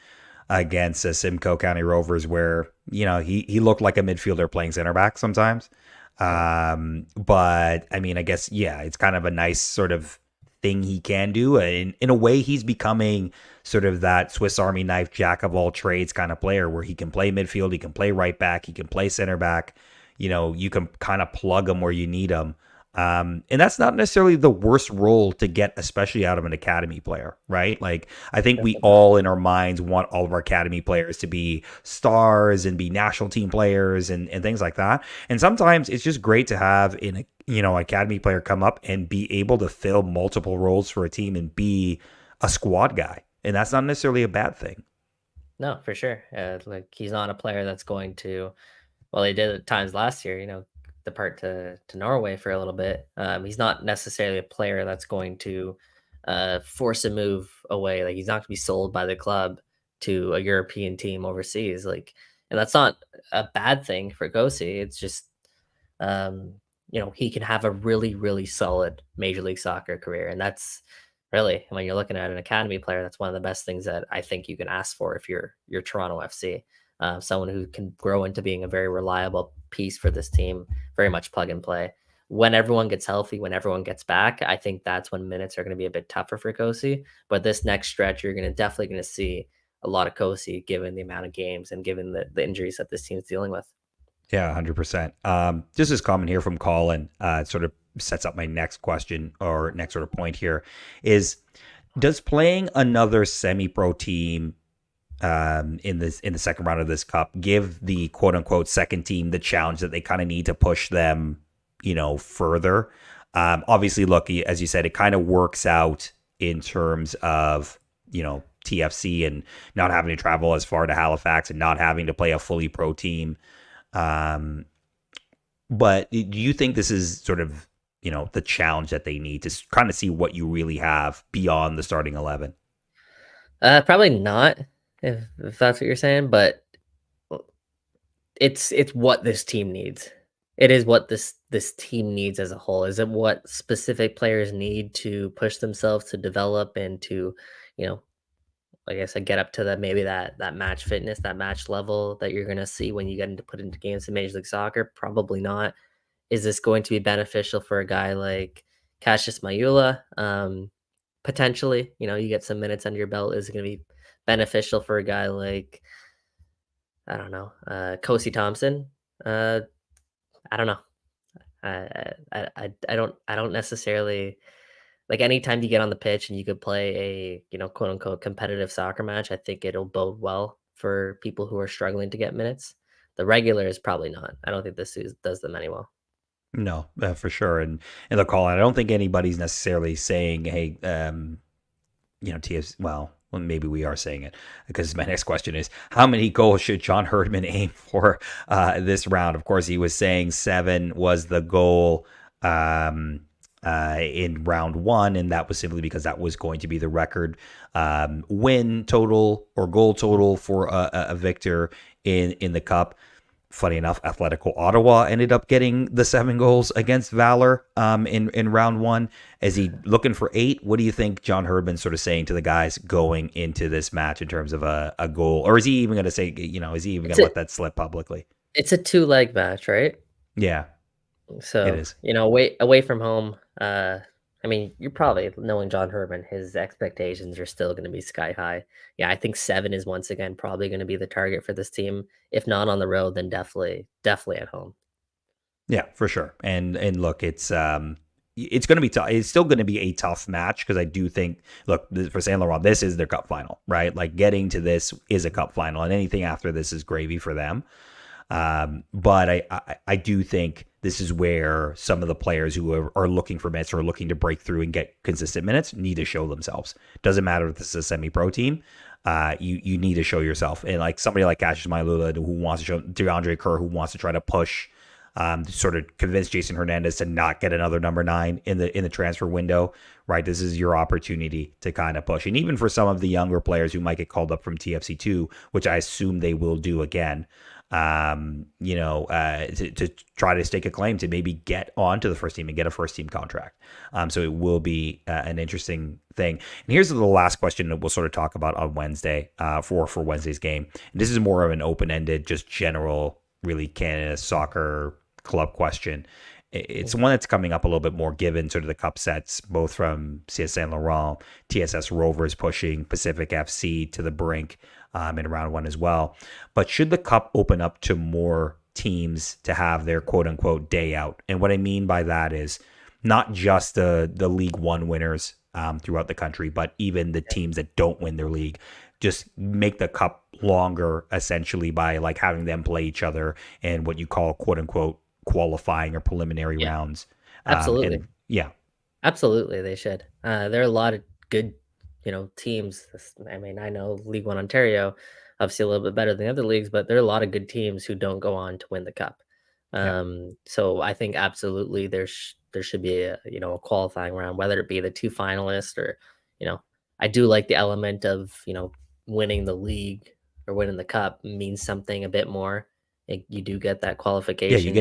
against Simcoe County Rovers, where he looked like a midfielder playing center back sometimes. But I mean, I guess it's kind of a nice sort of thing he can do. In a way, he's becoming sort of that Swiss Army knife, jack of all trades kind of player, where he can play midfield, he can play right back, he can play center back. You can kind of plug him where you need him. And that's not necessarily the worst role to get, especially out of an academy player, right? Like, I think we all in our minds want all of our academy players to be stars and be national team players and things like that. And sometimes it's just great to have an academy player come up and be able to fill multiple roles for a team and be a squad guy. And that's not necessarily a bad thing. No, for sure. Like, he's not a player that's going to, well, he did at times last year, depart to Norway for a little bit. He's not necessarily a player that's going to force a move away. Like, he's not going to be sold by the club to a European team overseas. Like, and that's not a bad thing for Gosi. It's just, he can have a really, really solid Major League Soccer career. And that's really, when you're looking at an academy player, that's one of the best things that I think you can ask for if you're Toronto FC. Someone who can grow into being a very reliable piece for this team, very much plug and play. When everyone gets healthy, when everyone gets back, I think that's when minutes are going to be a bit tougher for Kosi. But this next stretch, you're definitely going to see a lot of Kosi, given the amount of games and given the injuries that this team's dealing with. Yeah, 100%. Just this comment here from Colin sort of sets up my next question or next sort of point here is, does playing another semi-pro team in the second round of this cup give the quote unquote second team the challenge that they kind of need to push them further? Obviously, look, as you said, it kind of works out in terms of TFC and not having to travel as far to Halifax and not having to play a fully pro team. But do you think this is sort of the challenge that they need to kind of see what you really have beyond the starting 11? Probably not. If that's what you're saying, but it's what this team needs. It is what this team needs as a whole. Is it what specific players need to push themselves to develop and to, like I said, get up to that match fitness, that match level that you're gonna see when you get put into games in Major League Soccer? Probably not. Is this going to be beneficial for a guy like Cassius Mayula? Potentially, you get some minutes under your belt. Is it going to be beneficial for a guy like, I don't know, Kosi Thompson? I don't know. I don't necessarily, like, anytime you get on the pitch and you could play a quote unquote competitive soccer match, I think it'll bode well for people who are struggling to get minutes. The regulars probably not. I don't think this does them any well. No, for sure. And the call, I don't think anybody's necessarily saying, hey, TFC, well, maybe we are saying it, because my next question is, how many goals should John Herdman aim for this round? Of course, he was saying 7 was the goal in round 1, and that was simply because that was going to be the record win total or goal total for a victor in the cup. Funny enough, Atletico Ottawa ended up getting the 7 goals against Valor in round 1. Is he looking for 8? What do you think John Herdman's sort of saying to the guys going into this match in terms of a goal? Or is he even going to say, is he even going to let that slip publicly? It's a 2-leg match, right? Yeah. So, it is. Away from home, you're probably, knowing John Herdman, his expectations are still going to be sky high. Yeah, I think 7 is once again probably going to be the target for this team. If not on the road, then definitely at home. Yeah, for sure. And look, it's going to be tough. It's still going to be a tough match, because I do think, look, for Saint Laurent, this is their cup final, right? Like, getting to this is a cup final, and anything after this is gravy for them. But I do think this is where some of the players who are looking for minutes or looking to break through and get consistent minutes need to show themselves. Doesn't matter if this is a semi-pro team. You need to show yourself. And like somebody like Cassius Mayula, who wants to show, DeAndre Kerr, who wants to try to push, to sort of convince Jason Hernandez to not get another number 9 in the transfer window, right? This is your opportunity to kind of push. And even for some of the younger players who might get called up from TFC2, which I assume they will do again, to try to stake a claim to maybe get onto the first team and get a first team contract. So it will be an interesting thing. And here's the last question that we'll sort of talk about on Wednesday for Wednesday's game. And this is more of an open-ended, just general, really Canada soccer club question. It's one that's coming up a little bit more given sort of the cup sets, both from CS Saint Laurent, TSS Rovers pushing Pacific FC to the brink in round one as well. But should the cup open up to more teams to have their quote unquote day out? And what I mean by that is not just the League One winners throughout the country, but even the teams that don't win their league. Just make the cup longer, essentially, by like having them play each other in what you call quote unquote qualifying or preliminary rounds. Absolutely. Yeah. Absolutely, they should. There are a lot of good, teams. I mean, I know League One Ontario, obviously a little bit better than the other leagues, but there are a lot of good teams who don't go on to win the cup. So I think absolutely there should be a qualifying round, whether it be the two finalists or, I do like the element of winning the league or winning the cup means something a bit more. You do get that qualification. Yeah, you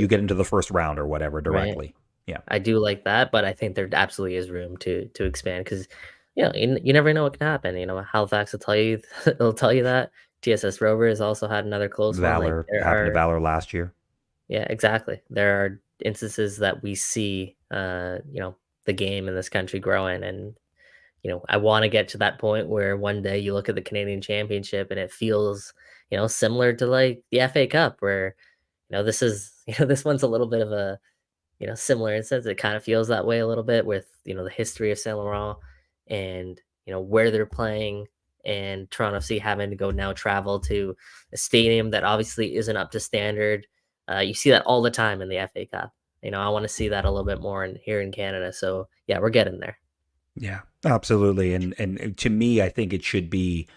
get into the first round or whatever directly. Right. Yeah, I do like that, but I think there absolutely is room to expand because you never know what can happen. Halifax will tell you it'll tell you that. TSS Rovers also had another close one. Like Valor there happened to are, Valor last year. yeah, exactly. There are instances that we see, the game in this country growing, and I want to get to that point where one day you look at the Canadian Championship and it feels, similar to like the FA Cup, where this is, this one's a little bit of a similar instance. It kind of feels that way a little bit with, the history of Saint Laurent and, where they're playing and Toronto FC having to go now travel to a stadium that obviously isn't up to standard. You see that all the time in the FA Cup. I want to see that a little bit more here in Canada. So yeah, we're getting there. Yeah, absolutely. And to me, I think it should be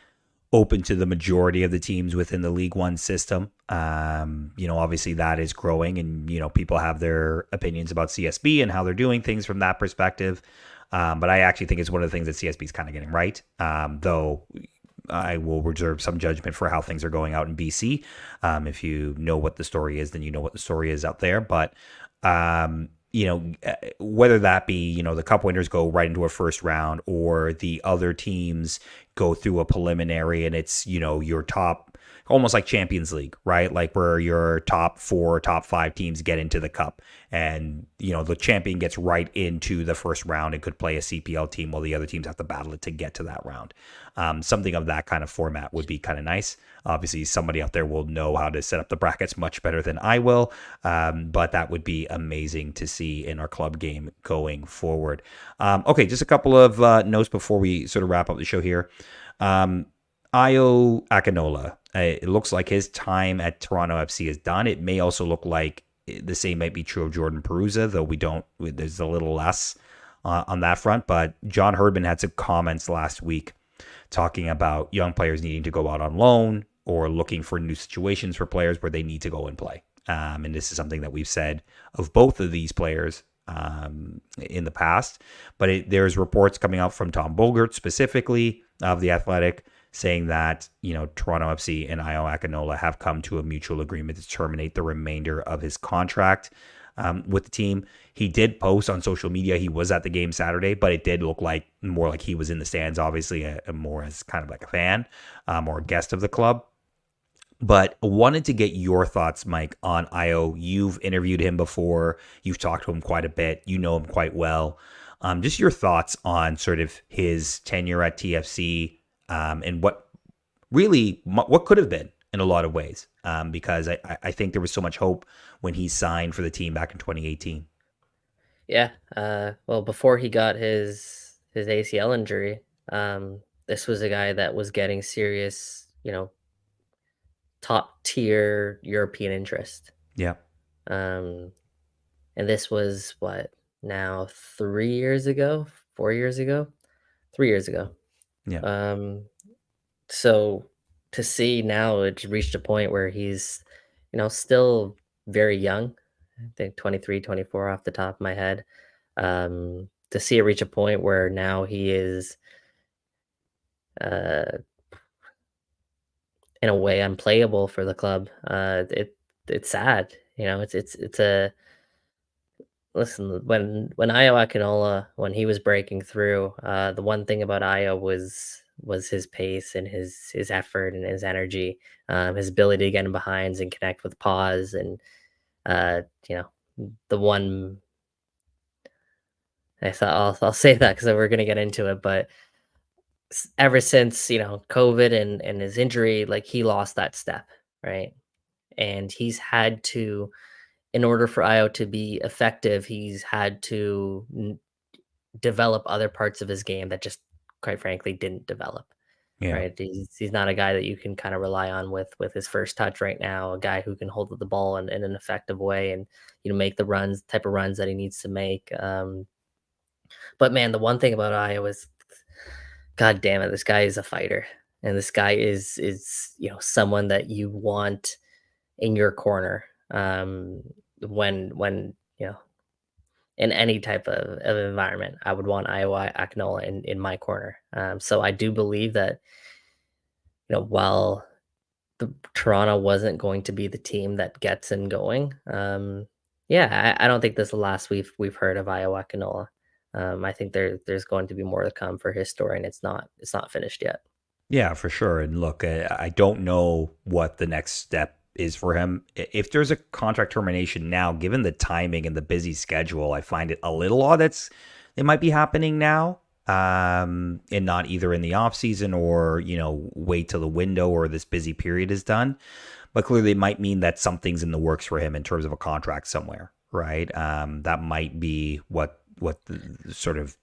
open to the majority of the teams within the League One system. Obviously that is growing, and people have their opinions about CSB and how they're doing things from that perspective. But I actually think it's one of the things that CSB is kind of getting right. Though I will reserve some judgment for how things are going out in BC. If you know what the story is, then you know what the story is out there. But whether that be, the cup winners go right into a first round or the other teams go through a preliminary and it's, your top, almost like Champions League, right? Like where your top 4, top 5 teams get into the cup and, the champion gets right into the first round and could play a CPL team while the other teams have to battle it to get to that round. Something of that kind of format would be kind of nice. Obviously, somebody out there will know how to set up the brackets much better than I will, but that would be amazing to see in our club game going forward. Okay, just a couple of notes before we sort of wrap up the show here. Ayo Akinola, it looks like his time at Toronto FC is done. It may also look like the same might be true of Jordan Perusa, though there's a little less on that front. But John Herdman had some comments last week talking about young players needing to go out on loan or looking for new situations for players where they need to go and play. And this is something that we've said of both of these players in the past. But there's reports coming out from Tom Bogert specifically of The Athletic saying that, Toronto FC and Ayo Akinola have come to a mutual agreement to terminate the remainder of his contract with the team. He did post on social media he was at the game Saturday, but it did look like more like he was in the stands, obviously, more as kind of like a fan or a guest of the club. But wanted to get your thoughts, Mike, on Ayo. You've interviewed him before. You've talked to him quite a bit. You know him quite well. Just your thoughts on sort of his tenure at TFC and what could have been in a lot of ways, because I think there was so much hope when he signed for the team back in 2018. Yeah. Well, before he got his ACL injury, this was a guy that was getting serious, top tier European interest. Yeah. And this was what now 3 years ago, 4 years ago, 3 years ago. Yeah. So to see now it's reached a point where he's, still very young. I think 23, 24 off the top of my head. To see it reach a point where now he is in a way unplayable for the club. It's sad, it's a listen, when Ayo Akinola, when he was breaking through, the one thing about Ayo was his pace and his effort and his energy, his ability to get in behinds and connect with pause and uh, you know, the one I thought I'll say that because we're gonna get into it, but ever since COVID and his injury, like he lost that step, right? And he's had to, in order for Io to be effective, he's had to develop other parts of his game that just, quite frankly, didn't develop. Yeah. Right? He's not a guy that you can kind of rely on with his first touch right now. A guy who can hold the ball in an effective way and make the type of runs that he needs to make. But man, the one thing about Io is, God damn it, this guy is a fighter, and this guy is someone that you want in your corner. When in any type of environment, I would want Iowa Akinola in my corner. So I do believe that while the Toronto wasn't going to be the team that gets in going, yeah, I don't think this is the last we've heard of Iowa Akinola. I think there's going to be more to come for his story, and it's not finished yet. Yeah, for sure. And look, I don't know what the next step is for him. If there's a contract termination now, given the timing and the busy schedule, I find it a little odd it might be happening now, and not either in the off season or wait till the window or this busy period is done. But clearly, it might mean that something's in the works for him in terms of a contract somewhere, right? That might be what the, sort of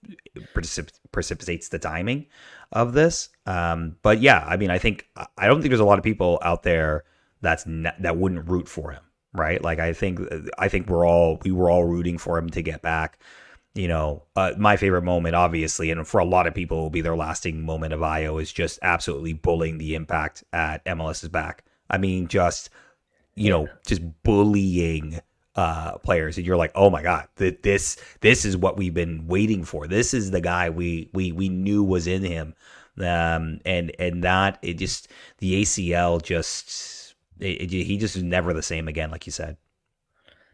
precipitates the timing of this. But yeah, I mean, I don't think there's a lot of people out there that wouldn't root for him, right? Like I think we were all rooting for him to get back. My favorite moment, obviously, and for a lot of people, will be their lasting moment of Io is just absolutely bullying the Impact at MLS's back. I mean, just just bullying players, and you're like, oh my god, this is what we've been waiting for. This is the guy we knew was in him, and that it just the ACL just he just is never the same again, like you said.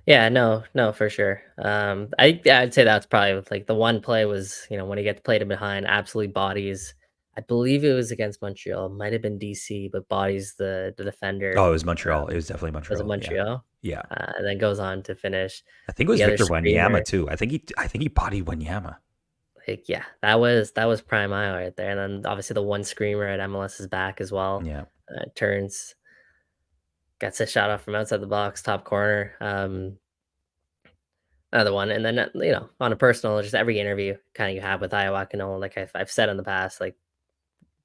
Yeah, no, for sure. I'd say that's probably like the one play was when he gets played in behind, absolutely bodies. I believe it was against Montreal, might have been DC, but bodies the defender. Oh, it was Montreal. It was definitely Was it Montreal. Yeah, Montreal? yeah. And then goes on to finish I think it was the other Victor screamer. Wanyama too. I think he bodied Wanyama. Like, yeah, that was prime Io right there. And then obviously the one screamer at MLS's back as well. Yeah. Turns, gets a shot off from outside the box, top corner. Another one, and then on a personal, just every interview kind of you have with Io Akinola, like I've said in the past, like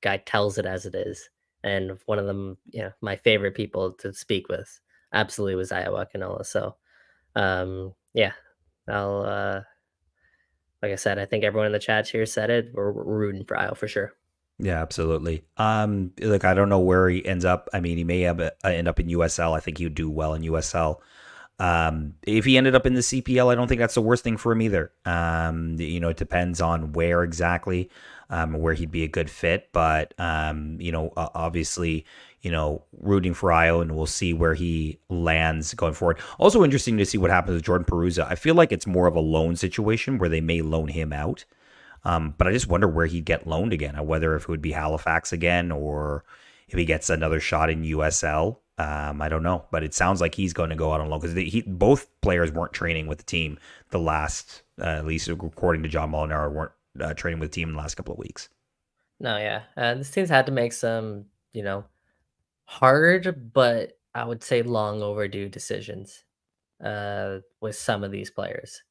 guy tells it as it is, and one of them, my favorite people to speak with, absolutely was Io Akinola. So, yeah, I'll like I said, I think everyone in the chat here said it. We're rooting for Io for sure. Yeah, absolutely. Look, I don't know where he ends up. I mean, he may end up in USL. I think he would do well in USL. If he ended up in the CPL, I don't think that's the worst thing for him either. It depends on where exactly, where he'd be a good fit. But, obviously, rooting for Io, and we'll see where he lands going forward. Also interesting to see what happens with Jordan Peruzza. I feel like it's more of a loan situation where they may loan him out. But I just wonder where he'd get loaned again, whether if it would be Halifax again or if he gets another shot in USL. I don't know, but it sounds like he's going to go out on loan because both players weren't training with the team the last, at least according to John Molinaro, weren't training with the team in the last couple of weeks. No, yeah, this team's had to make some, hard, but I would say long overdue decisions with some of these players.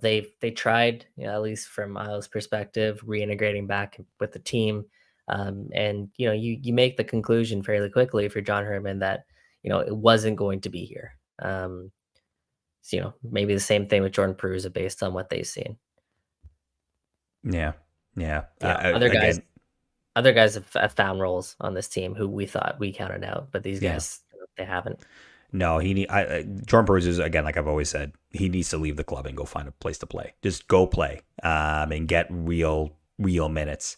They tried, at least from Miles' perspective, reintegrating back with the team. And you make the conclusion fairly quickly for John Herman that it wasn't going to be here. So maybe the same thing with Jordan Peruzza based on what they've seen. Yeah. Other guys have found roles on this team who we thought we counted out, but these guys they haven't. No, Jordan Peruzza is, again, like I've always said, he needs to leave the club and go find a place to play. Just go play, and get real minutes.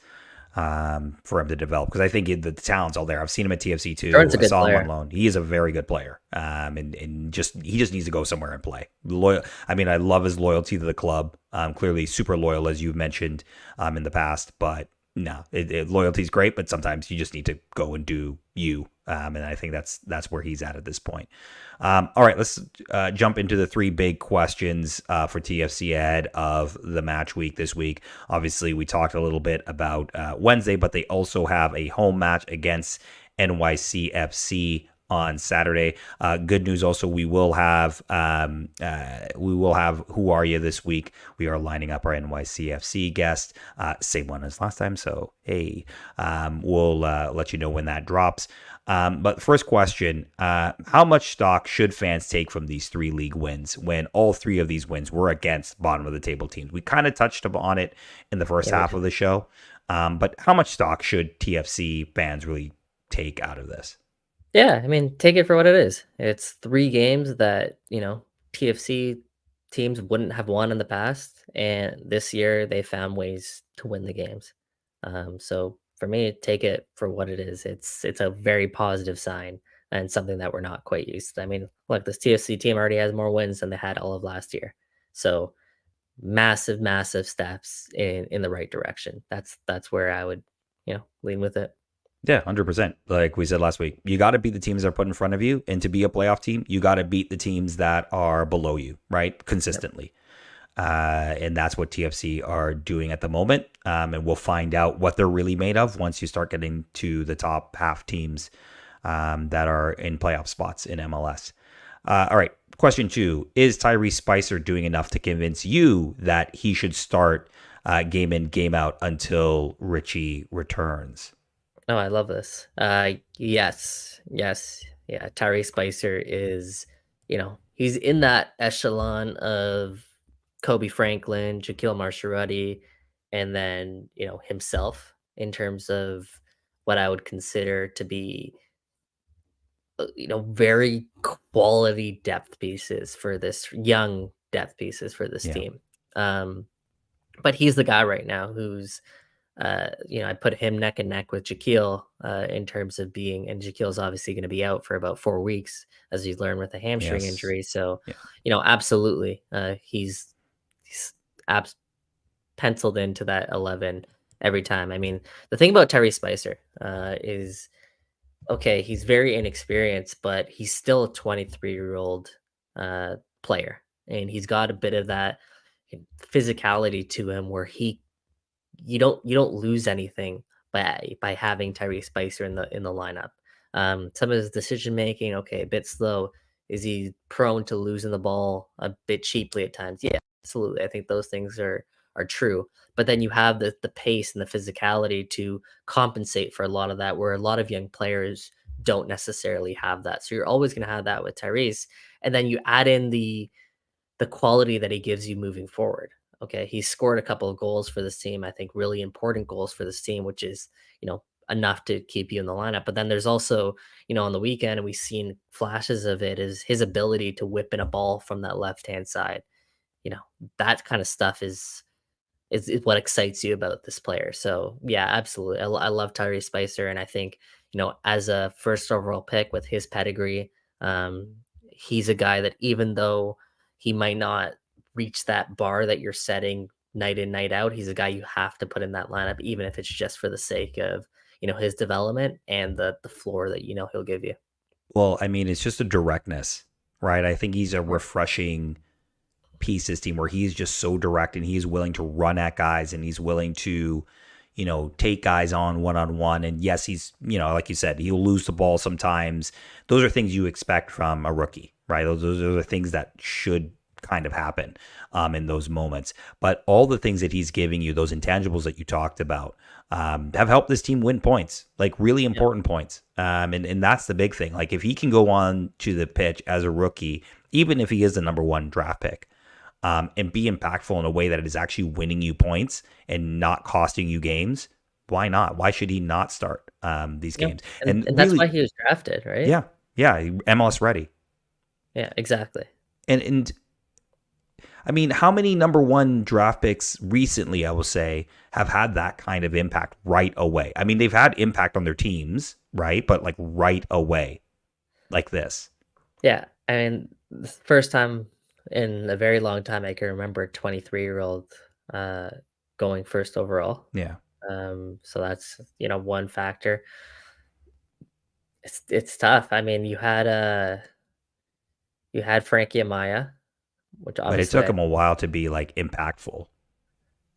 for him to develop, because I think the talent's all there. I've seen him at TFC too. Jordan's a I good saw him on player. loan. He is a very good player, and he just needs to go somewhere and play. Loyal. I mean, I love his loyalty to the club. Clearly super loyal, as you've mentioned in the past. But no, loyalty's great, but sometimes you just need to go and do you. And I think that's where he's at this point. All right, let's jump into the three big questions for TFC ahead of the match week this week. Obviously, we talked a little bit about Wednesday, but they also have a home match against NYCFC on Saturday. Good news also, we will have Who Are You this week. We are lining up our NYCFC guest, same one as last time. So hey, we'll let you know when that drops. But first question, how much stock should fans take from these three league wins when all three of these wins were against bottom of the table teams? We kind of touched on it in the first half of the show, but how much stock should TFC fans really take out of this? Yeah, I mean, take it for what it is. It's 3 games that, TFC teams wouldn't have won in the past, and this year they found ways to win the games. So for me, take it for what it is. It's a very positive sign and something that we're not quite used to. I mean, look, this TFC team already has more wins than they had all of last year. So massive, massive steps in the right direction. That's where I would, lean with it. Yeah, 100%. Like we said last week, you got to beat the teams that are put in front of you. And to be a playoff team, you got to beat the teams that are below you, right? Consistently. And that's what TFC are doing at the moment. And we'll find out what they're really made of once you start getting to the top half teams that are in playoff spots in MLS. All right. Question 2. Is Tyrese Spicer doing enough to convince you that he should start game in, game out until Richie returns? Oh, I love this. Yes, yes, yeah. Tyrese Spicer is, he's in that echelon of Kobe Franklin, Shaquille Marshall, and then himself in terms of what I would consider to be, very quality depth pieces for this young depth pieces for this Yeah. team. But he's the guy right now who's I put him neck and neck with Shaquille in terms of being, and Shaquille's obviously going to be out for about 4 weeks, as you learned with a hamstring Yes. injury. So, Yeah. Absolutely, he's abs- penciled into that 11 every time. I mean, the thing about Terry Spicer is, okay, he's very inexperienced, but he's still a 23-year-old player, and he's got a bit of that physicality to him where you don't lose anything by having Tyrese Spicer in the lineup. Some of his decision making, okay, a bit slow. Is he prone to losing the ball a bit cheaply at times? Yeah, absolutely. I think those things are true. But then you have the pace and the physicality to compensate for a lot of that, where a lot of young players don't necessarily have that. So you're always going to have that with Tyrese, and then you add in the quality that he gives you moving forward. Okay, he scored a couple of goals for this team, I think really important goals for this team, which is, enough to keep you in the lineup. But then there's also, on the weekend, and we've seen flashes of it, is his ability to whip in a ball from that left-hand side. You know, that kind of stuff is what excites you about this player. So yeah, absolutely. I love Tyrese Spicer, and I think, as a first overall pick with his pedigree, he's a guy that, even though he might not reach that bar that you're setting night in, night out, he's a guy you have to put in that lineup, even if it's just for the sake of, his development and the floor that he'll give you. Well, I mean, it's just a directness, right? I think he's a Yeah. refreshing piece this team where he's just so direct and he's willing to run at guys and he's willing to, take guys on one. And yes, he's, like you said, he'll lose the ball sometimes. Those are things you expect from a rookie, right? Those are the things that should kind of happen in those moments. But all the things that he's giving you, those intangibles that you talked about, have helped this team win points, like really Yeah. important points. And that's the big thing. Like if he can go on to the pitch as a rookie, even if he is the number 1 draft pick, and be impactful in a way that is actually winning you points and not costing you games, why not? Why should he not start these Yeah. games? And that's why Really, he was drafted, right? yeah, MLS ready. Yeah, exactly. And I mean, how many number one draft picks recently, I will say, have had that kind of impact right away? I mean, they've had impact on their teams, right? But like right away, like this. Yeah, I mean, the first time in a very long time I can remember a 23-year-old going first overall. Yeah. So that's, one factor. It's tough. I mean, you had Frankie Amaya, which But it obviously took him a while to be like impactful.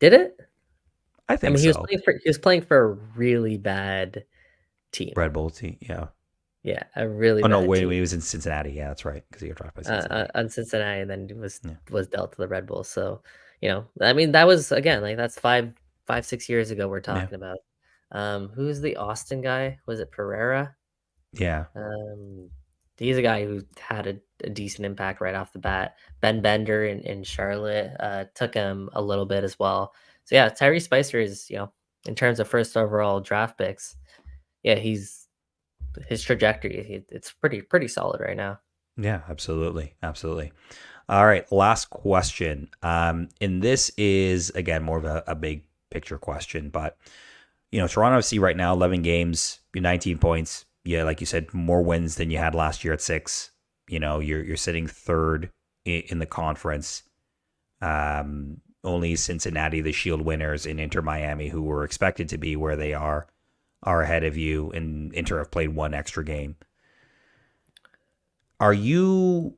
did it? I I think mean, so. he was playing for a really bad team. Red Bull team. Yeah. Yeah, a really Oh, no, bad wait, team. he was in Cincinnati. Yeah, that's right. Because he got dropped by Cincinnati. On Cincinnati, and then Yeah. was dealt to the Red Bulls. So, I mean, that was again like that's 6 years ago we're Yeah. talking about. Who's the Austin guy? Was it Pereira? Yeah. Um, he's a guy who had a decent impact right off the bat. Ben Bender in Charlotte took him a little bit as well. So yeah, Tyrese Spicer is in terms of first overall draft picks, yeah, his trajectory. It's pretty solid right now. Yeah, absolutely. Absolutely. All right. Last question. And this is, again, more of a big picture question, but, Toronto FC right now, 11 games, 19 points. Yeah, like you said, more wins than you had last year at 6. You're sitting third in the conference. Only Cincinnati, the Shield winners, and Inter Miami, who were expected to be where they are ahead of you, and Inter have played one extra game. Are you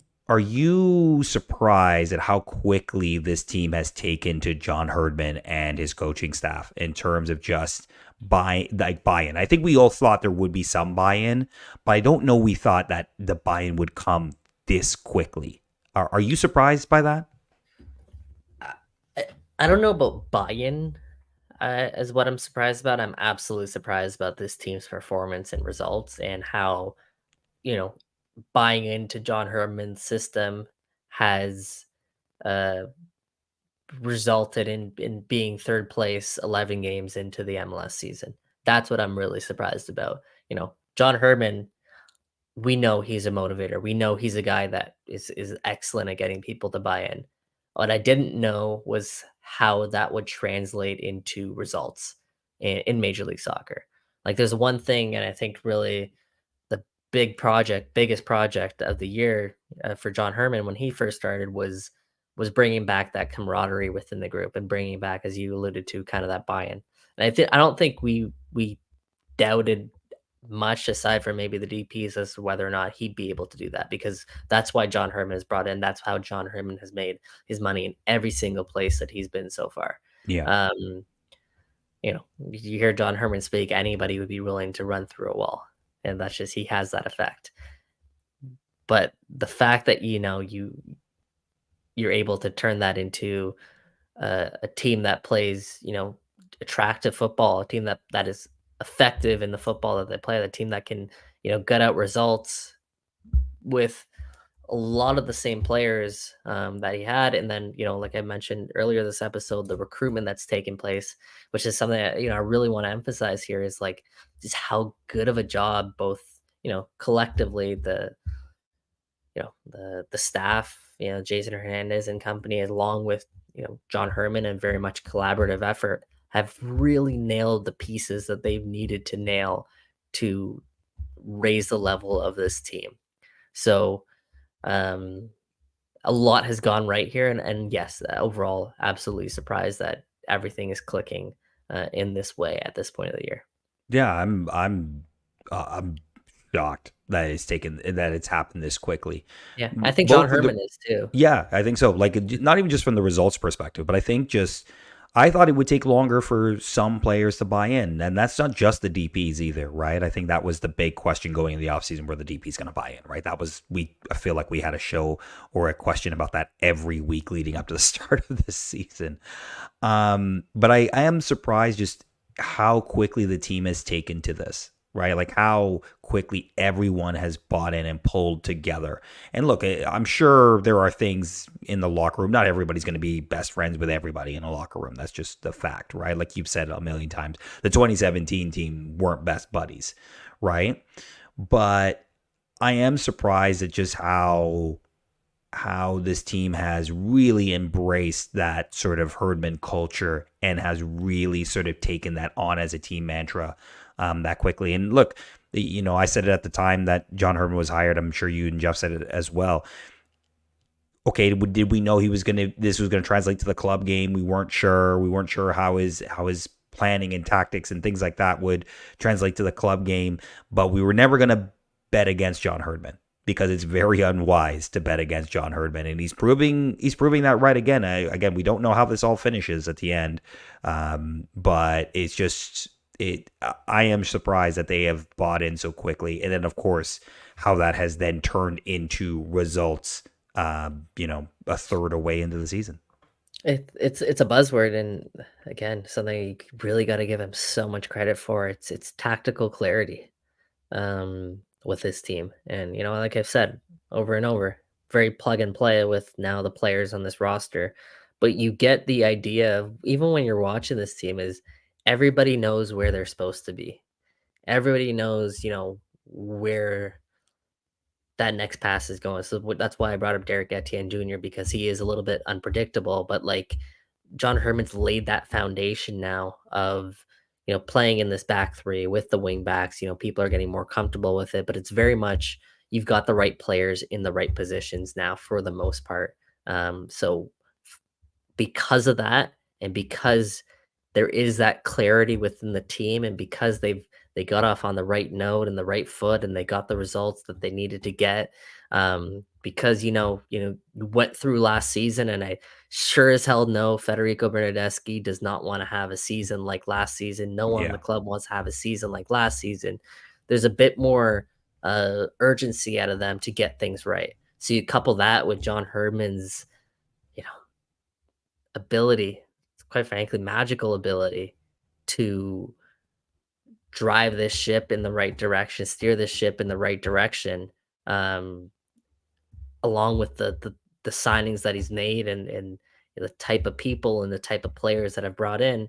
surprised at how quickly this team has taken to John Herdman and his coaching staff in terms of just buy-in? I think we all thought there would be some buy-in, but I don't know we thought that the buy-in would come this quickly. Are you surprised by that? I don't know about buy-in as what I'm surprised about. I'm absolutely surprised about this team's performance and results and how, buying into John Herdman's system has resulted in being third place 11 games into the MLS season. That's what I'm really surprised about. John Herdman, we know he's a motivator. We know he's a guy that is excellent at getting people to buy in. What I didn't know was how that would translate into results in Major League Soccer. Like there's one thing, and I think really the biggest project of the year for John Herdman when he first started was bringing back that camaraderie within the group and bringing back, as you alluded to, kind of that buy-in. And I don't think we doubted much, aside from maybe the DPs, as to whether or not he'd be able to do that, because that's why John Herdman is brought in. That's how John Herdman has made his money in every single place that he's been so far. Yeah. You hear John Herdman speak, anybody would be willing to run through a wall, and that's just, he has that effect. But the fact that you're able to turn that into a team that plays attractive football, a team that is effective in the football that they play, the team that can gut out results with a lot of the same players that he had. And then like I mentioned earlier this episode, the recruitment that's taken place, which is something that I really want to emphasize here, is like just how good of a job both collectively the staff, Jason Hernandez and company, along with John Herdman, and very much collaborative effort, have really nailed the pieces that they've needed to nail to raise the level of this team. So a lot has gone right here, and yes, overall, absolutely surprised that everything is clicking in this way at this point of the year. Yeah, I'm shocked that it's happened this quickly. Yeah, I think John Herdman is too. Yeah, I think so. Like, not even just from the results perspective, but I think I thought it would take longer for some players to buy in. And that's not just the DPs either, right? I think that was the big question going into the offseason, where the DP's going to buy in, right? I feel like we had a show or a question about that every week leading up to the start of this season. But I am surprised just how quickly the team has taken to this, right? Like how quickly everyone has bought in and pulled together. And look, I'm sure there are things in the locker room. Not everybody's going to be best friends with everybody in a locker room. That's just the fact, right? Like you've said a million times, the 2017 team weren't best buddies, right? But I am surprised at just how how this team has really embraced that sort of Herdman culture and has really sort of taken that on as a team mantra that quickly. And look, I said it at the time that John Herdman was hired. I'm sure you and Jeff said it as well. Okay, did we know this was gonna translate to the club game? We weren't sure. We weren't sure how his planning and tactics and things like that would translate to the club game. But we were never gonna bet against John Herdman, because it's very unwise to bet against John Herdman, and he's proving that right again. Again, we don't know how this all finishes at the end, but it's just I am surprised that they have bought in so quickly, and then of course how that has then turned into results. A third away into the season. It's a buzzword, and again, something you really got to give him so much credit for. It's tactical clarity. With this team. And, like I've said over and over, very plug and play with now the players on this roster. But you get the idea of, even when you're watching this team, is everybody knows where they're supposed to be. Everybody knows, where that next pass is going. So that's why I brought up Derek Etienne Jr., because he is a little bit unpredictable. But like John Herdman's laid that foundation now of, playing in this back three with the wing backs. People are getting more comfortable with it, but it's very much you've got the right players in the right positions now for the most part. So because of that, and because there is that clarity within the team, and because they got off on the right note and the right foot, and they got the results that they needed to get, because went through last season, and I sure as hell know Federico Bernardeschi does not want to have a season like last season. No one in the club wants to have a season like last season. There's a bit more urgency out of them to get things right. So you couple that with John Herdman's, ability, quite frankly, magical ability to drive this ship in the right direction, steer this ship in the right direction, along with the signings that he's made, and the type of people and the type of players that have brought in,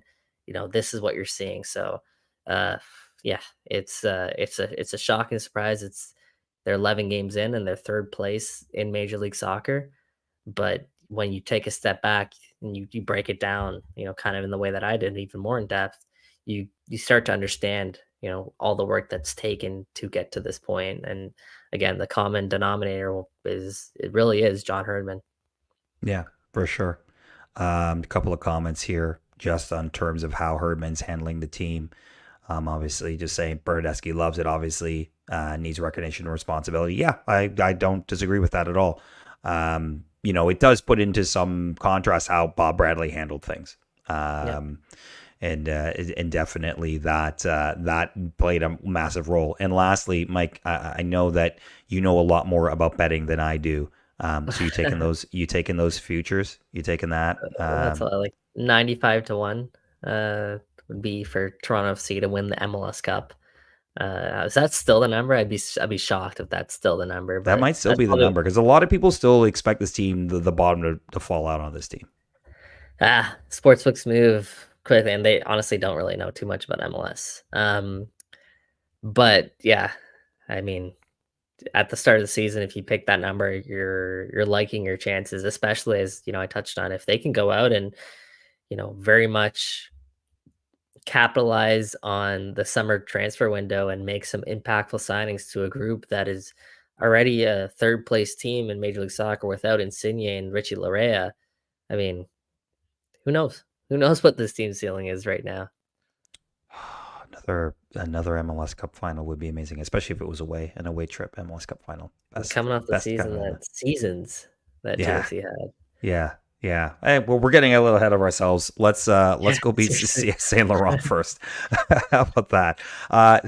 this is what you're seeing. So, it's a shocking surprise. They're 11 games in, and they're third place in Major League Soccer. But when you take a step back and you break it down, kind of in the way that I did, even more in depth, you start to understand, all the work that's taken to get to this point. And again, the common denominator really is John Herdman. Yeah, for sure. A couple of comments here just on terms of how Herdman's handling the team. Obviously, just saying Bernardeschi loves it, obviously, needs recognition and responsibility. Yeah, I don't disagree with that at all. It does put into some contrast how Bob Bradley handled things. And definitely that played a massive role. And lastly, Mike, I know that you know a lot more about betting than I do. So you taking those futures? You taking that? That's like 95-1 would be for Toronto FC to win the MLS Cup. Is that still the number? I'd be shocked if that's still the number. But that might still be the number, because a lot of people still expect this team, the bottom, to fall out on this team. Sportsbooks move quickly, and they honestly don't really know too much about MLS. But yeah, I mean, at the start of the season, if you pick that number, you're liking your chances, especially as I touched on, if they can go out and very much capitalize on the summer transfer window and make some impactful signings to a group that is already a third place team in Major League Soccer without Insigne and Richie Larea. I mean, who knows? Who knows what this team's ceiling is right now? Another MLS Cup final would be amazing, especially if it was an away trip MLS Cup final. Coming off the seasons that TFC had. Yeah. Yeah. Hey, well, we're getting a little ahead of ourselves. Let's go beat Saint Laurent first. How about that?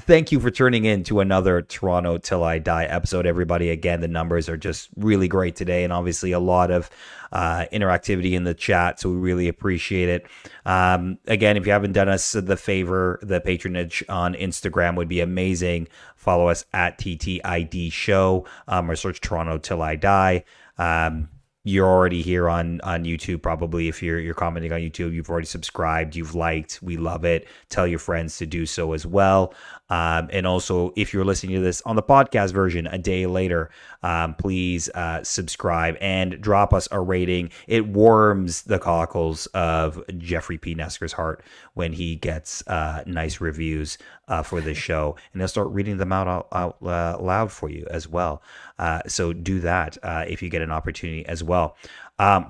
Thank you for tuning in to another Toronto Till I Die episode, everybody. Again, the numbers are just really great today, and obviously a lot of interactivity in the chat, so we really appreciate it. Again, if you haven't done us the favor, the patronage on Instagram would be amazing. Follow us at TTID Show, or search Toronto Till I Die. you're already here on YouTube. Probably if you're commenting on YouTube, you've already subscribed, you've liked. We love it. Tell your friends to do so as well. And also, if you're listening to this on the podcast version a day later, please subscribe and drop us a rating. It warms the cockles of Jeffrey P. Nesker's heart when he gets nice reviews for this show, and he'll start reading them out loud for you as well. So do that if you get an opportunity as well.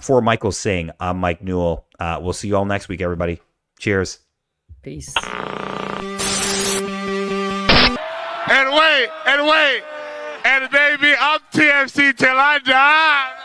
For Michael Singh, I'm Mike Newell. We'll see you all next week, everybody. Cheers. Peace. And wait, and baby, I'm TFC till I die.